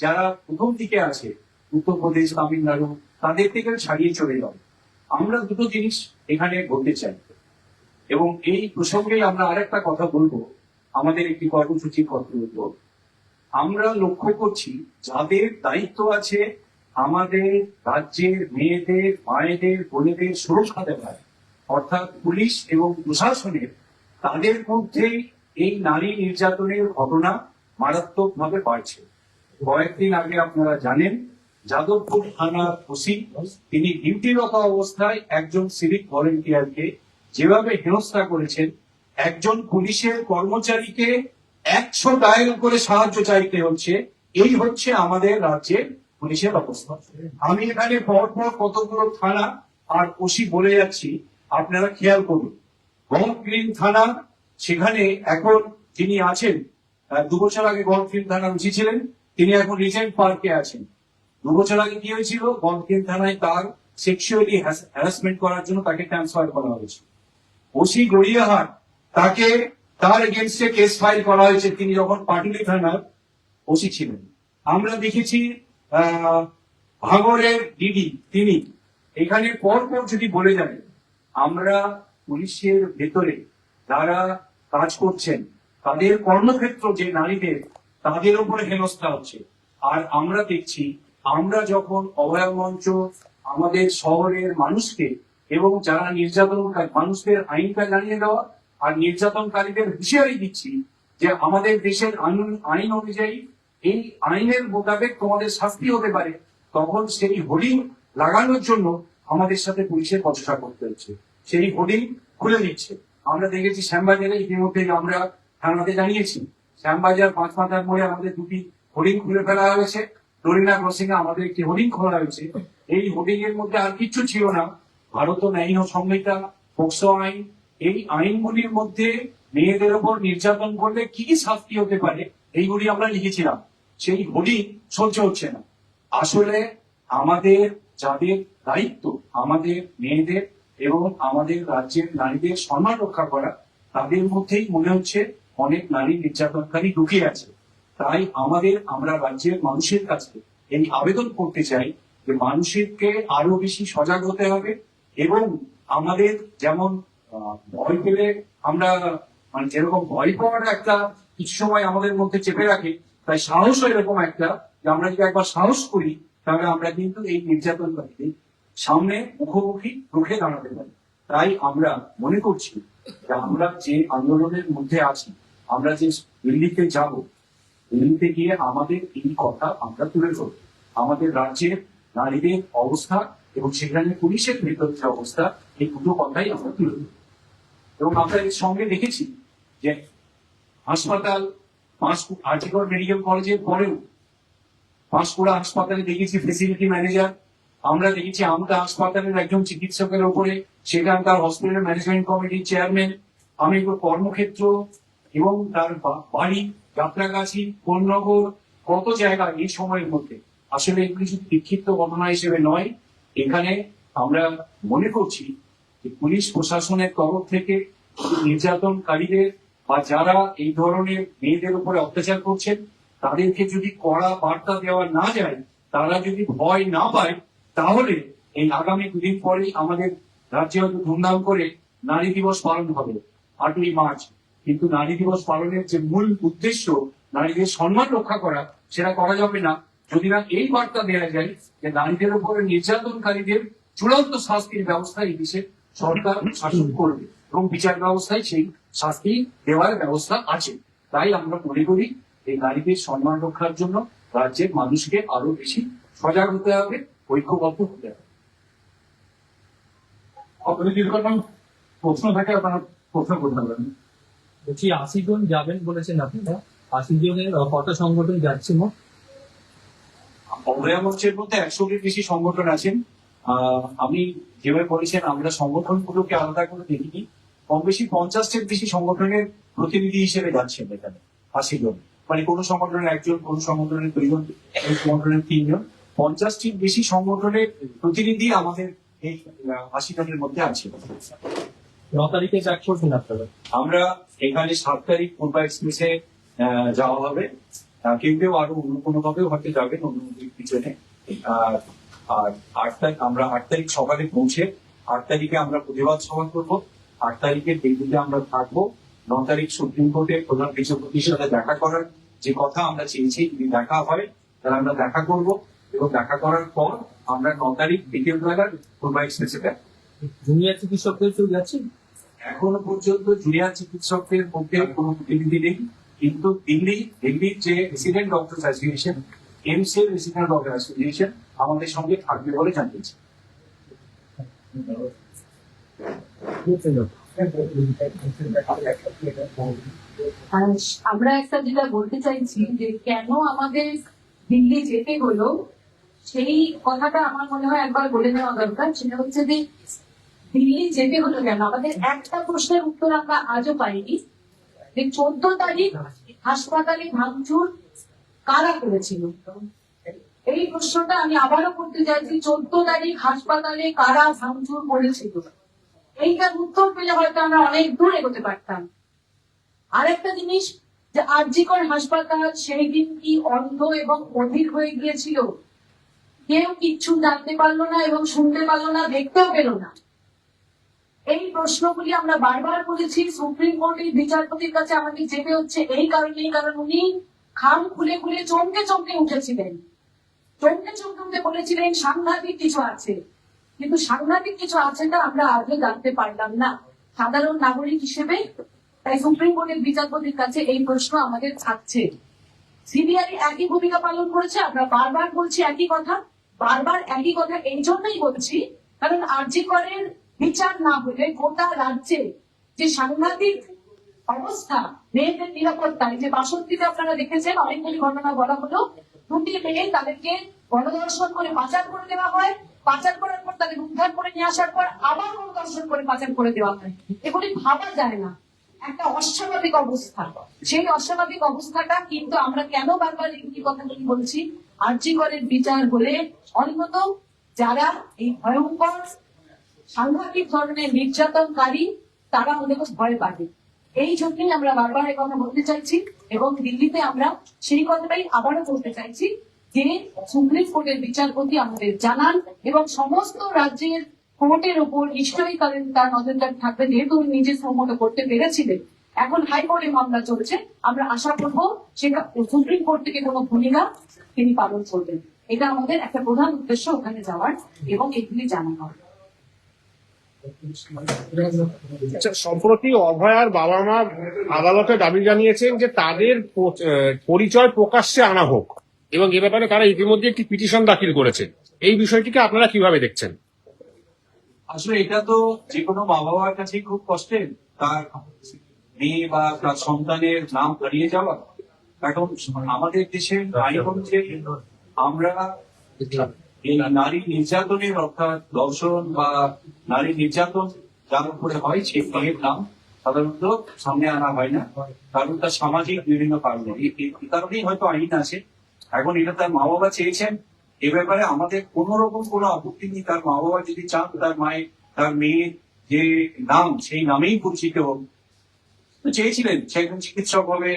যারা প্রথম দিকে আছে উত্তরপ্রদেশ, তামিলনাড়ু, তাদের থেকে ছাড়িয়ে চলে যাব। আমরা দুটো জিনিস এখানে বলতে চাই, এবং এই প্রসঙ্গে আমরা আরেকটা কথা বলবো। আমাদের একটি কর্মসূচি কর্তব্য, আমরা লক্ষ্য করছি যাদের দায়িত্ব আছে আমাদের রাজ্যের মেয়েদের, মায়েদের, বোনেদের সুরক্ষা দেওয়ার, অর্থাৎ পুলিশ এবং প্রশাসনের, তাদের মধ্যে এই নারী নির্যাতনের ঘটনা মারাত্মকভাবে বাড়ছে। কয়েকদিন আগে আপনারা জানেন যাদবপুর থানার ওসি তিনি ডিউটিরত অবস্থায় একজন সিভিক ভলেন্টিয়ারকে যেভাবে হেনস্থা করেছেন, একজন পুলিশের কর্মচারীকে 100 ডায়াল করে সাহায্য চাইতে হচ্ছে, এই হচ্ছে আমাদের রাজ্যের পুলিশের অবস্থা। আমি এখানে পরপর কতগুলো থানা আর ওসি বলে যাচ্ছি, আপনারা খেয়াল করুন। গল্ফ গ্রিন থানা, সেখানে এখন যিনি আছেন 2 বছর আগে গল্ফ গ্রিন থানার ওসি ছিলেন, তিনি এখন রিজেন্ট পার্কে আছেন। 2 বছর আগে কি হয়েছিল, গল্ফ গ্রিন থানায় তার সেক্সুয়ালি হ্যারাসমেন্ট করার জন্য তাকে ট্রান্সফার করা হয়েছে। ওসি গড়িয়াহাট, তার এগেনস্টে কেস ফাইল করা হয়েছে, তিনি যখন পাটুলি থানার ওসি ছিলেন। আমরা দেখেছি ভাঙড়ের ডিডি, তিনি এখানে পরপর যদি বলে যান, আমরা পুলিশের ভেতরে যারা কাজ করছেন তাদের কর্মক্ষেত্র যে নারীদের, তাদের উপরে হেনস্থা হচ্ছে। আর আমরা দেখছি, আমরা যখন অভয়া মঞ্চ আমাদের শহরের মানুষকে এবং যারা নির্যাতনকারী মানুষদের আইনটা জানিয়ে দেওয়া আর নির্যাতনকারীদের হুঁশিয়ারি দিচ্ছি যে আমাদের দেশের আইন অনুযায়ী এই আইনের মোতাবেক তোমাদের শাস্তি হতে পারে, তখন সেই হোর্ডিং লাগানোর জন্য আমাদের সাথে পুলিশের প্রচেষ্টা করতে হচ্ছে, সেই হোর্ডিং খুলে দিচ্ছে। আমরা দেখেছি শ্যামবাজারে ইতিমধ্যে আমরা থানাতে জানিয়েছি, শ্যামবাজার 5 মাথার মোড়ে আমাদের 2টি হোর্ডিং খুলে ফেলা হয়েছে, ডরিনা ক্রসিং এ আমাদের একটি হোর্ডিং খোলা হয়েছে। এই হোর্ডিং এর মধ্যে আর কিছু ছিল না, ভারতীয় আইন সংহিতা, পোক্সো আইন, এই আইনগুলির মধ্যে মেয়েদের উপর নির্যাতন করলে কি কি শাস্তি হতে পারে এইগুলি আমরা লিখেছিলাম। সেই হোর্ডিং সহ্য হচ্ছে না। আসলে আমাদের যাদের দায়িত্ব আমাদের মেয়েদের এবং আমাদের রাজ্যের নারীদের সম্মান রক্ষা করা, তাদের মধ্যেই মনে হচ্ছে অনেক নারী নির্যাতনকারী ঢুকে আছে। তাই আমরা রাজ্যের মানুষের কাছে এই আবেদন করতে চাই যে মানুষকে আরো বেশি সজাগ হতে হবে এবং আমাদের যেমন ভয় পেলে আমরা মানে যেরকম ভয় পাওয়াটা একটা কিছু সময় আমাদের মধ্যে চেপে রাখে, তাই সাহসও এরকম একটা যে আমরা যদি একবার সাহস করি তাহলে আমরা কিন্তু এই নির্যাতনকারীদের সামনে মুখোমুখি রুখে দাঁড়াতে পারি। তাই আমরা মনে করছি যে আমরা যে আন্দোলনের মধ্যে আছি, আমরা যে দিল্লিতে যাব, দিল্লিতে গিয়ে আমাদের এই কথা আমরা তুলে ধরব, আমাদের রাজ্যের নারীদের অবস্থা এবং সেখানে পুলিশের ভিতর যে অবস্থা, এই দুটো কথাই আমরা তুলে ধরব। এবং আমরা এর সঙ্গে দেখেছি যে হাসপাতাল আরজিকর মেডিকেল কলেজের পরেও পাঁশকুড়া হাসপাতালে দেখেছি ফেসিলিটি ম্যানেজার, আমরা দেখেছি আমতা হাসপাতালের একজন চিকিৎসকের উপরে সেখানকার হসপিটাল ম্যানেজমেন্ট কমিটির চেয়ারম্যান, আমি কর্মক্ষেত্র এবং তার বাড়ি, যাত্রাগাছি, কোন্নগর, কত জায়গা এই সময়ের মধ্যে। আসলে এগুলি শুধু বিক্ষিপ্ত ঘটনা হিসেবে নয়, এখানে আমরা মনে করছি যে পুলিশ প্রশাসনের তরফ থেকে নির্যাতনকারীদের বা যারা এই ধরনের মেয়েদের উপরে অত্যাচার করছেন তাদেরকে যদি কড়া বার্তা দেওয়া না যায়, তারা যদি ভয় না পায়, তাহলে এই আগামী দুদিন পরেই আমাদের রাজ্যে হয়তো ধুমধাম করে নারী দিবস পালন হবে 8ই মার্চ। কিন্তু নারী দিবস পালনের যে মূল উদ্দেশ্য নারীদের সম্মান রক্ষা করা, সেটা করা যাবে না যদি না এই বার্তা দেওয়া যায় যে নারীদের উপরে নির্যাতনকারীদের চূড়ান্ত শাস্তির ব্যবস্থা এই দেশে সরকার শাসন করবে এবং বিচার ব্যবস্থায় সেই শাস্তি দেওয়ার ব্যবস্থা আছে। তাই আমরা মনে করি এই নারীদের সম্মান রক্ষার জন্য রাজ্যের মানুষকে আরো বেশি সজাগ হতে হবে, ঐক্যবদ্ধ হতে হবে। প্রশ্ন থাকে আপনারা প্রশ্ন করতে পারেন। বলছি 80 জন যাবেন বলেছেন আপনারা, 80 জনের কত সংগঠন যাচ্ছে মোট? অভয়া মঞ্চের মধ্যে 100-এর বেশি সংগঠন আছেন। আমি যেভাবে বলেছেন আমরা সংগঠনগুলোকে আলাদা করে দেখিনি, কম বেশি 50-এর বেশি সংগঠনের প্রতিনিধি হিসেবে যাচ্ছেন এখানে 80 জন। মানে কোন সংগঠনের একজন, কোন সংগঠনের 2 জন, কোন সংগঠনের 3 জন, 50-টির বেশি সংগঠনের প্রতিনিধি আমাদের এই 80 জনের মধ্যে আছে। 9 তারিখে ব্যাক করছেন আপনারা? আমরা এখানে 7 তারিখ পূর্বা এক্সপ্রেসে যাওয়া হবে, কেউ কেউ আরো অন্য কোনো ভাবেও হয়তো যাবেন অন্য পিছনে। আর 8 তারিখ আমরা 8 তারিখ সকালে পৌঁছে 8 তারিখে আমরা প্রতিবাদ সভা করবো। 8 তারিখে দিল্লিতে আমরা থাকবো। 9 তারিখ সুপ্রিম কোর্টের প্রধান বিচারপতির সাথে দেখা করার যে কথা আমরা চেয়েছি, যদি দেখা হয় তাহলে আমরা দেখা করব এবং দেখা করার পর আমরা 9 তারিখ বিকেল বেলার পূর্বা এক্সপ্রেসে যাবো। জুনিয়র চিকিৎসকদের কেউ যাচ্ছেন? এখনো পর্যন্ত জুনিয়র চিকিৎসকদের মধ্যে কোনো প্রতিনিধি নেই, কিন্তু দিল্লির যে রেসিডেন্ট ডক্টর অ্যাসোসিয়েশন, এমস এর রেসিডেন্ট ডক্টর অ্যাসোসিয়েশন আমাদের সঙ্গে থাকবে বলে জানিয়েছে। আর আমরা একটা যেটা বলতে চাইছি যে কেন আমাদের দিল্লি যেতে হলো, সেই কথাটা আমার মনে হয় একবার বলে নেওয়া দরকার। সেটা হচ্ছে যে দিল্লি যেতে হলো কেন, আমাদের একটা প্রশ্নের উত্তর আমরা আজও পাইনি যে 14 তারিখ হাসপাতালে ভাঙচুর কারা করেছিল। এই প্রশ্নটা আমি আবারও করতে চাইছি, 14 তারিখ হাসপাতালে কারা ভাঙচুর করেছিল। এইটার উত্তর পেলে হয়তো আমরা অনেক দূর এগোতে পারতাম। আরেকটা জিনিস যে আরজিকর হাসপাতাল সেই দিন কি অন্ধ এবং অধীর হয়ে গিয়েছিল, কেউ কিচ্ছু জানতে পারলো না এবং শুনতে পারলো না, দেখতেও পেল না। এই প্রশ্নগুলি আমরা বারবার বলেছি, সুপ্রিম কোর্টের বিচারপতির কাছে আমাকে যেতে হচ্ছে এই কারণেই, কারণ উনি খাম খুলে খুলে চমকে চমকে উঠেছিলেন, চমকে চমকে উঠে বলেছিলেন সাংঘাতিক কিছু আছে। কিন্তু সাংঘাতিক কিছু আছেটা আমরা আগে জানতে পারলাম না সাধারণ নাগরিক হিসেবে। তাই সুপ্রিম কোর্টের বিচারপতির কাছে এই প্রশ্ন আমাদের থাকছে। সিবিআই একই ভূমিকা পালন করেছে, আমরা বারবার বলছি একই কথা, বারবার একই কথা এই জন্যই বলছি কারণ আরজিকরের বিচার না হলে গোটা রাজ্যে যে সাংঘাতিক অবস্থা মেয়েদের নিরাপত্তায়, যে 62-তে আপনারা দেখেছেন অনেকগুলি ঘটনা বলা হলো, 2টি মেয়ে তাদেরকে গণধর্ষণ করে পাচার করে দেওয়া হয়, পাচার করার পর তাদের উদ্ধার করে নিয়ে আসার পর আবার গণধর্ষণ করে পাচার করে দেওয়া হয়। এগুলি ভাবা যায় না, একটা অস্বাভাবিক অবস্থা। সেই অস্বাভাবিক অবস্থাটা কিন্তু আমরা কেন বারবার এই কথাগুলি বলছি, আরজিকরের বিচার হলে অন্তত যারা এই ভয়ঙ্কর সাংঘাতিক ধরনের নির্যাতনকারী, তারা ওদের ভয় পাবে। এই জন্যই আমরা বারবার এই কথা বলতে চাইছি, এবং দিল্লিতে আমরা সেই কথাটাই আবারও বলতে চাইছি যে সুপ্রিম কোর্টের বিচারপতি আমাদের জানান, এবং সমস্ত রাজ্যের কোর্টের ওপর নিশ্চয়ই তার নজরদারি থাকবে, যেহেতু উনি নিজে সম্মত করতে পেরেছিলেন। এখন হাইকোর্টে মামলা চলছে, আমরা আশা করবো সেটা সুপ্রিম কোর্ট থেকে কোনো ভূমিকা তিনি পালন করবেন। এটা আমাদের একটা প্রধান উদ্দেশ্য ওখানে যাওয়ার এবং এগুলি জানানো হবে। আচ্ছা, সম্প্রতি অভয়ার বাবা মা আদালতে দাবি জানিয়েছেন যে তাদের পরিচয় প্রকাশ্যে আনা হোক, এবং এ ব্যাপারে তারা ইতিমধ্যে একটি পিটিশন দাখিল করেছে। এই বিষয়টিকে আপনারা কিভাবে দেখছেন? আসলে এটা তো যে কোনো মা বাবার কাছে খুব কষ্টের, তার মেয়ে বা তার সন্তানের নাম হারিয়ে যাওয়া। এখন আমাদের দেশের আইন হচ্ছে আমরা এই নারী নির্যাতনের, অর্থাৎ ধর্ষণ বা নারী নির্যাতন যার উপরে হয় সেই মেয়ের নাম সাধারণত সামনে আনা হয় না, কারণ তার সামাজিক বিভিন্ন কারণে। এই কারণেই হয়তো আইন আছে। এখন এটা তার মা বাবা চেয়েছেন, এ ব্যাপারে আমাদের কোন রকম কোনো আপত্তি নেই। তার মা বাবা যদি চান তার মেয়ের যে নাম সেই নামেই পরিচিত হোক, তো চেয়েছিলেন সে একজন চিকিৎসক হবে,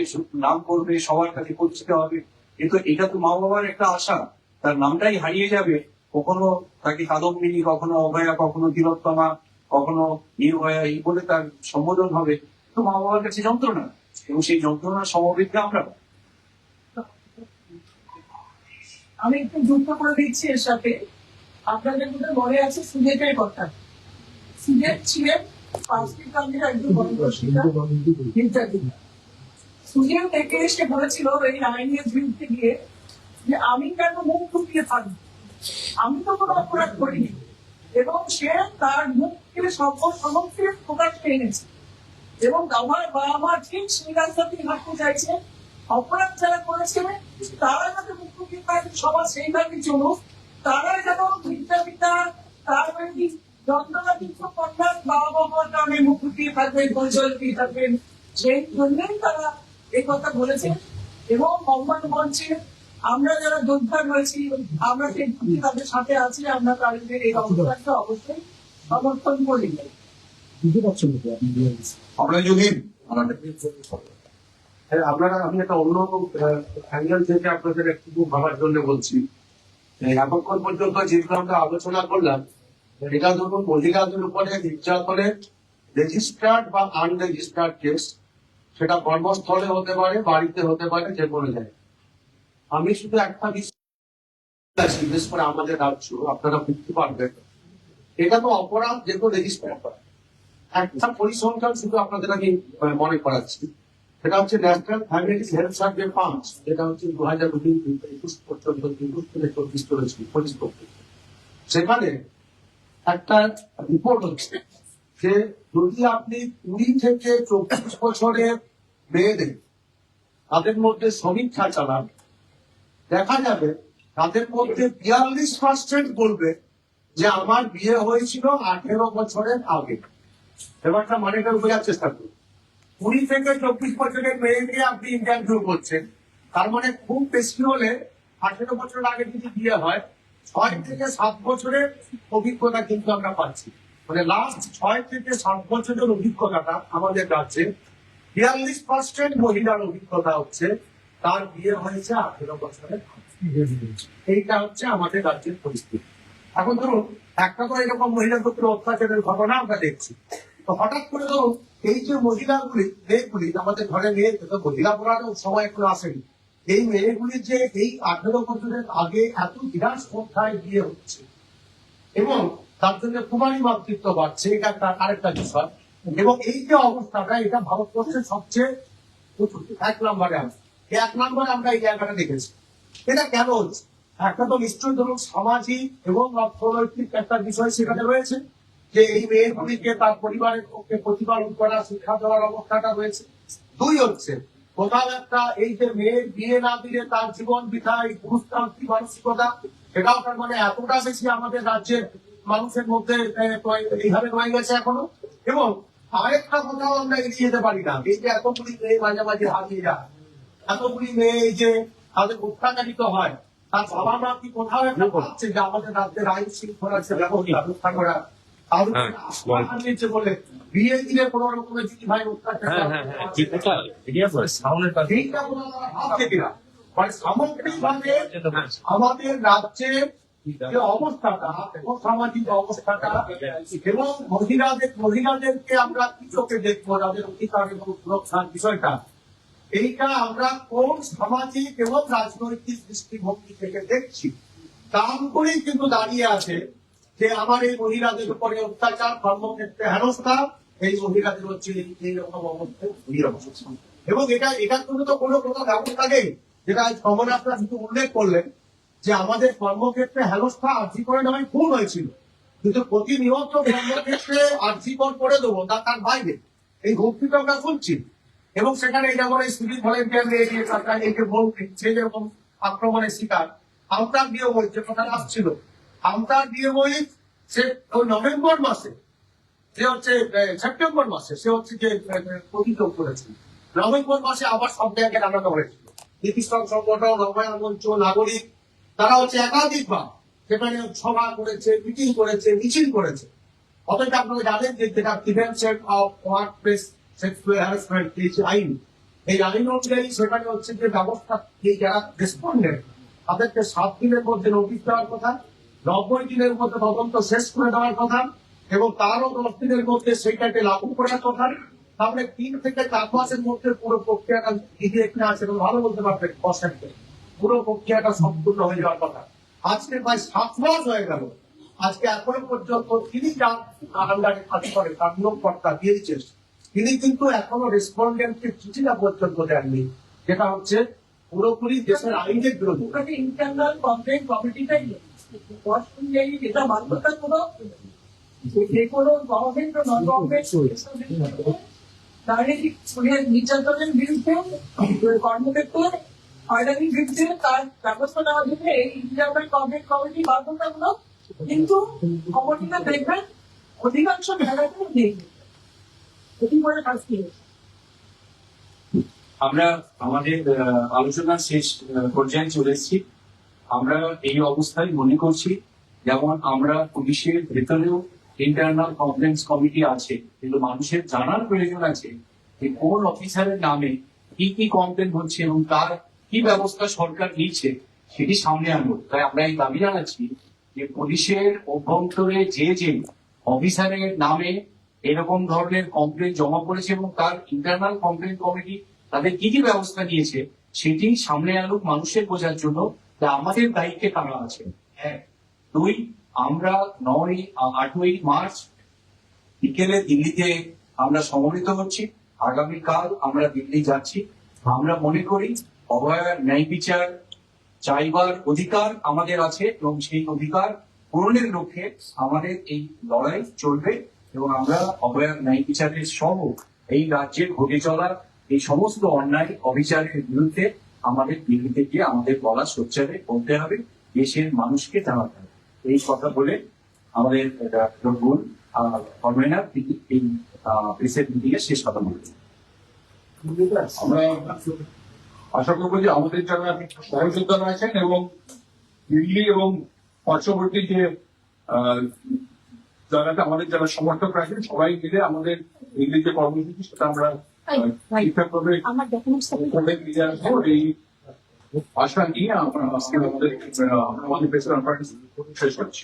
নাম করবে, সবার কাছে পরিচিত হবে। কিন্তু এটা তো মা বাবার একটা আশা, তার নামটাই হারিয়ে যাবে। কখনো তাকে কাদম্বিনী, কখনো অভয়া, কখনো তিলোত্তমা, কখনো নির্ভয়া এই বলে তার সম্বোধন হবে। তো মা বাবার কাছে যন্ত্রণা, এবং সেই যন্ত্রণার সমবেদনা আমরা আমি একটু যুক্ত করে দিচ্ছি এর সাথে। আপনাদের মধ্যে মনে আছে সুজেটের কথা। সুজেট ছিলেন পাঁচটিকান্তের একজন ইন্টারভিউ। সুজেট থেকে এসে বলেছিল এই আইনের বিরুদ্ধে গিয়ে যে আমি কেন মুখ ফুটিয়ে থাকবো, আমি তো কোনো অপরাধ করিনি। এবং সে তার মুখকে সমস্ত প্রকাশ পেয়ে গেছে, এবং আমার বাবা মা ঠিক সেই রাস্তাতেই হাঁটতে চাইছে। অপরাধ যারা করেছে তারা যাতে মুক্তি পায়, সবার সেইভাবে চলুক। তারা যেন বিদ্যা তার যন্ত্রণা কিন্তু কন্যার বাবা মার কারণে মুক্তি থাকবেন, পরিচয় দিয়ে থাকবেন, সেই জন্যই তারা এই কথা বলেছেন। এবং সম্মান মঞ্চে আমরা যারা যোদ্ধা রয়েছি, আমরা সেই তাদের সাথে আছি, আমরা তাদের এই অবস্থানটা অবশ্যই সমর্থন করি। আমরা যদি আপনারা, আমি একটা অন্য অ্যাঙ্গেল থেকে আপনাদের একটু ভাবার জন্য বলছি। এতক্ষণ পর্যন্ত যেগুলো আমরা আলোচনা করলাম, এটা ধরুন মহিলাদের উপরে নির্যাতনের রেজিস্টার্ড বা আনরেজিস্টার্ড কেস, সেটা কর্মস্থলে হতে পারে, বাড়িতে হতে পারে, যে কোনো জায়গায়। আমি শুধু একটা বিষয়, বিশেষ করে আমাদের রাজ্য, আপনারা বুঝতে পারবেন, এটা তো অপরাধ যেগুলো রেজিস্টার করে। একটা পরিসংখ্যান শুধু আপনাদের আমি মনে করাচ্ছি, সেটা হচ্ছে national family health survey fund, যেটা হচ্ছে 2021 পর্যন্ত 21 থেকে 24 চলেছে, 25 পর্যন্ত। সেখানে একটা রিপোর্ট হচ্ছে যে যদি আপনি 20 থেকে 24 বছরের মেয়েদের তাদের মধ্যে সমীক্ষা চালান, দেখা যাবে তাদের মধ্যে 42% বলবে যে আমার বিয়ে হয়েছিল 18 বছরের আগে। ব্যাপারটা মানেটা বোঝার চেষ্টা করুন। 20 থেকে 24 বছরের মেয়েকে আপনি ইন্টারভিউ করছেন, তার মানে খুব বেশি হলে 18 বছর আগে যদি বিয়ে হয়, 6 থেকে 7 বছরের অভিজ্ঞতা কিন্তু আমরা পাচ্ছি। মানে লাস্ট 6 থেকে 7 বছরের অভিজ্ঞতাটা আমাদের রাজ্যে 42% মহিলার অভিজ্ঞতা হচ্ছে তার বিয়ে হয়েছে 18 বছরের। এইটা হচ্ছে আমাদের রাজ্যের পরিস্থিতি। এখন ধরুন একটা তো এরকম মহিলার প্রতি অত্যাচারের ঘটনা আমরা দেখছি, তো হঠাৎ করে ধরুন এই যে মহিলাগুলি, মেয়েগুলি, আমাদের ঘরে মেয়ে মহিলা পড়ানোর সময় একটু আসেনি, এই মেয়েগুলি যে এই 18 বছরের আগে এত বিরাট সংখ্যায় বিয়ে হচ্ছে এবং তার জন্য কুমারী মাতৃত্ব বাড়ছে, এটা একটা আরেকটা বিষয়। এবং এই যে অবস্থাটা, এটা ভারতবর্ষের সবচেয়ে 1 নম্বরে আছে। 1 নম্বরে আমরা এই জায়গাটা দেখেছি। এটা কেন হচ্ছে? একটা তো নিশ্চয়ই ধরুন সামাজিক এবং অর্থনৈতিক একটা বিষয় সেখানে রয়েছে, যে এই মেয়েগুলিকে তার পরিবারের পক্ষে প্রতিপালন করা, শিক্ষা দেওয়ার অবস্থাটা রয়েছে। 2 হচ্ছে কোথাও একটা এই যে মেয়ের বিয়ে না দিলে তার জীবন বৃথা, এই পুরুষতান্ত্রিক মানসিকতা, সেটাও তার মানে এতটা বেশি আমাদের রাজ্যের মানুষের মধ্যে এইভাবে রয়ে গেছে এখনো। এবং আরেকটা কথাও আমরা এড়িয়ে যেতে পারি না, এই যে এতগুলি মেয়ে মাঝে মাঝে হারিয়ে যায়, এতগুলি মেয়ে এই যে তাদের অত্যাচারিত হয়, তার বাবা মা কি কোথাও একটা ভাবছে যে আমাদের রাজ্যের আইন শৃঙ্খলা ব্যবস্থা রক্ষা করা আর নিচ্ছে বলে বিয়ে দিলে কোনো রকমের যদি ভাই এইটা কোনো তারা ভাবছে কিনা মানে সামগ্রিকভাবে আমাদের রাজ্যের যে অবস্থাটা এবং সামাজিক অবস্থাটা এবং মহিলাদেরকে আমরা কি চোখে দেখবো তাদের অধিকার এবং সুরক্ষার বিষয়টা এইটা আমরা কোন সামাজিক এবং রাজনৈতিক দৃষ্টিভঙ্গি থেকে দেখছি তার উপরেই কিন্তু দাঁড়িয়ে আছে যে আমার এই মহিলাদের উপরে অত্যাচার কর্মক্ষেত্রে হেনস্থা এই মহিলাদের হচ্ছে এইরকম অবস্থায় ঘুরিয়ে অবস্থা এবং এটার জন্য তো কোনো ব্যবস্থা নেই যেটা খবর আপনারা কিন্তু উল্লেখ করলেন যে আমাদের কর্মক্ষেত্রে হেনস্থা আর্জিকরণ নামে খুন হয়েছিল কিন্তু প্রতিনিয়ত কর্মক্ষেত্রে আর্জিকর করে দেবো তার বাইরে এই হুমকিটা আমরা শুনছি এবং সেখানে যেমন এই সিভিল ভলেন্টিয়ার সরকার একে বলছে যেরকম আক্রমণের শিকার আমতার দিয়ে বই যে কথাটা আসছিল আমতার দিয়ে বই সে ওই নভেম্বর মাসে সে হচ্ছে সেপ্টেম্বর মাসে সে হচ্ছে যে প্রতিযোগ করেছিল নভেম্বর মাসে আবার সব জায়গায় আলাদা হয়েছিল নীতিশক সংগঠন নবায়ন মঞ্চ নাগরিক তারা হচ্ছে একাধিকবার সেখানে সভা করেছে মিটিং করেছে মিছিল করেছে অথচ আপনারা জানেন যে যেটা prevention of work place sexual harassment আইন এই আইন অনুযায়ী সেখানে হচ্ছে যে ব্যবস্থা এই যারা রেসপন্ডেন্ট তাদেরকে 7 দিনের মধ্যে নোটিশ দেওয়ার কথা 90 দিনের মধ্যে তদন্ত শেষ করে দেওয়ার কথা এবং তারও 10 দিনের মধ্যে সেইটাকে লাগু করার কথা তাহলে 3 থেকে 4 মাসের মধ্যে পুরো প্রক্রিয়াটা এগিয়ে কিনা আছে এবং ভালো বলতে পারবেন কষাকে পুরো প্রক্রিয়াটা সম্পূর্ণ হয়ে যাওয়ার কথা আজকে প্রায় 7 মাস হয়ে গেল আজকে এখনো পর্যন্ত তিনি যার আন্ডারে কাজ করে তার নিয়োগকর্তা দিয়েছে তিনি কিন্তু এখনো রেসপন্ডেন্টকে চিঠিটা পর্যন্ত দেননি যেটা হচ্ছে পুরোপুরি দেশের আইনের বিরোধী ইন্টারনাল কমপ্লেন কমিটিটাই এটা বাধ্যতামূলক যে কোনো গভর্নমেন্ট ও নন গভর্নমেন্ট শারীরিক নির্যাতনের বিরুদ্ধে কর্মক্ষেত্রে হয়রানির বিরুদ্ধে তার ব্যবস্থা নেওয়ার জন্য এই ইন্টারনাল কমপ্লেন কমিটি বাধ্যতামূলক কিন্তু কমিটিটা দেখবেন অধিকাংশ জায়গাতেও নেই এটি করে কাজ কি আমরা আমাদের আলোচনার শেষ পর্যায়ে চলে এসেছি আমরা এই অবস্থায় মনে করছি যেমন আমরা পুলিশের ভেতরেও ইন্টারনাল কমপ্লেন্স কমিটি আছে কিন্তু মানুষের জানার প্রয়োজন আছে যে কোন অফিসারের নামে কি কি কমপ্লেন হচ্ছে এবং তার কি ব্যবস্থা সরকার নিচ্ছে সেটি সামনে আনবো তাই আমরা এই দাবি জানাচ্ছি যে পুলিশের অভ্যন্তরে যে অফিসারের নামে এরকম ধরনের কমপ্লেন জমা পড়েছে এবং তার ইন্টারনাল কমপ্লেন কমিটি তাদের কি কি ব্যবস্থা নিয়েছে সেটি সামনে আনুক মানুষের বোঝার জন্য যে আমাদের দায়িত্বে কারা আছে 2 আমরা 8ই মার্চ বিকেলে দিল্লিতে আমরা সমবেত হচ্ছি আগামীকাল আমরা দিল্লি যাচ্ছি আমরা মনে করি অভয়ার ন্যায় বিচার চাইবার অধিকার আমাদের আছে এবং সেই অধিকার পূরণের লক্ষ্যে আমাদের এই লড়াই চলবে এবং আমরা অভয়ার ন্যায় বিচারের সহ এই রাজ্যের ঘটে চলা এই সমস্ত অন্যায় অবিচারের বিরুদ্ধে আমাদের দিল্লিতে গিয়ে আমাদের বলা সোচ্চারে বলতে হবে দেশের মানুষকে জানাতে হবে এই কথা বলে আমাদের রবুল কনভেনার এই প্রেসের মিটিং এর শেষ কথা বলবেন আমরা আশা করবো যে আমাদের যারা সহযোদ্ধারা আছেন এবং দিল্লি এবং পার্শ্ববর্তী যে জায়গাটা আমাদের যারা সমর্থক রাখেন সবাই মিলে আমাদের দিল্লি যে কর্মসূচি সেটা আমরা ঠিকঠাকভাবে নিয়ে আসবো এই আশা নিয়ে আমরা আমাদের প্রেস কনফারেন্স শেষ করছি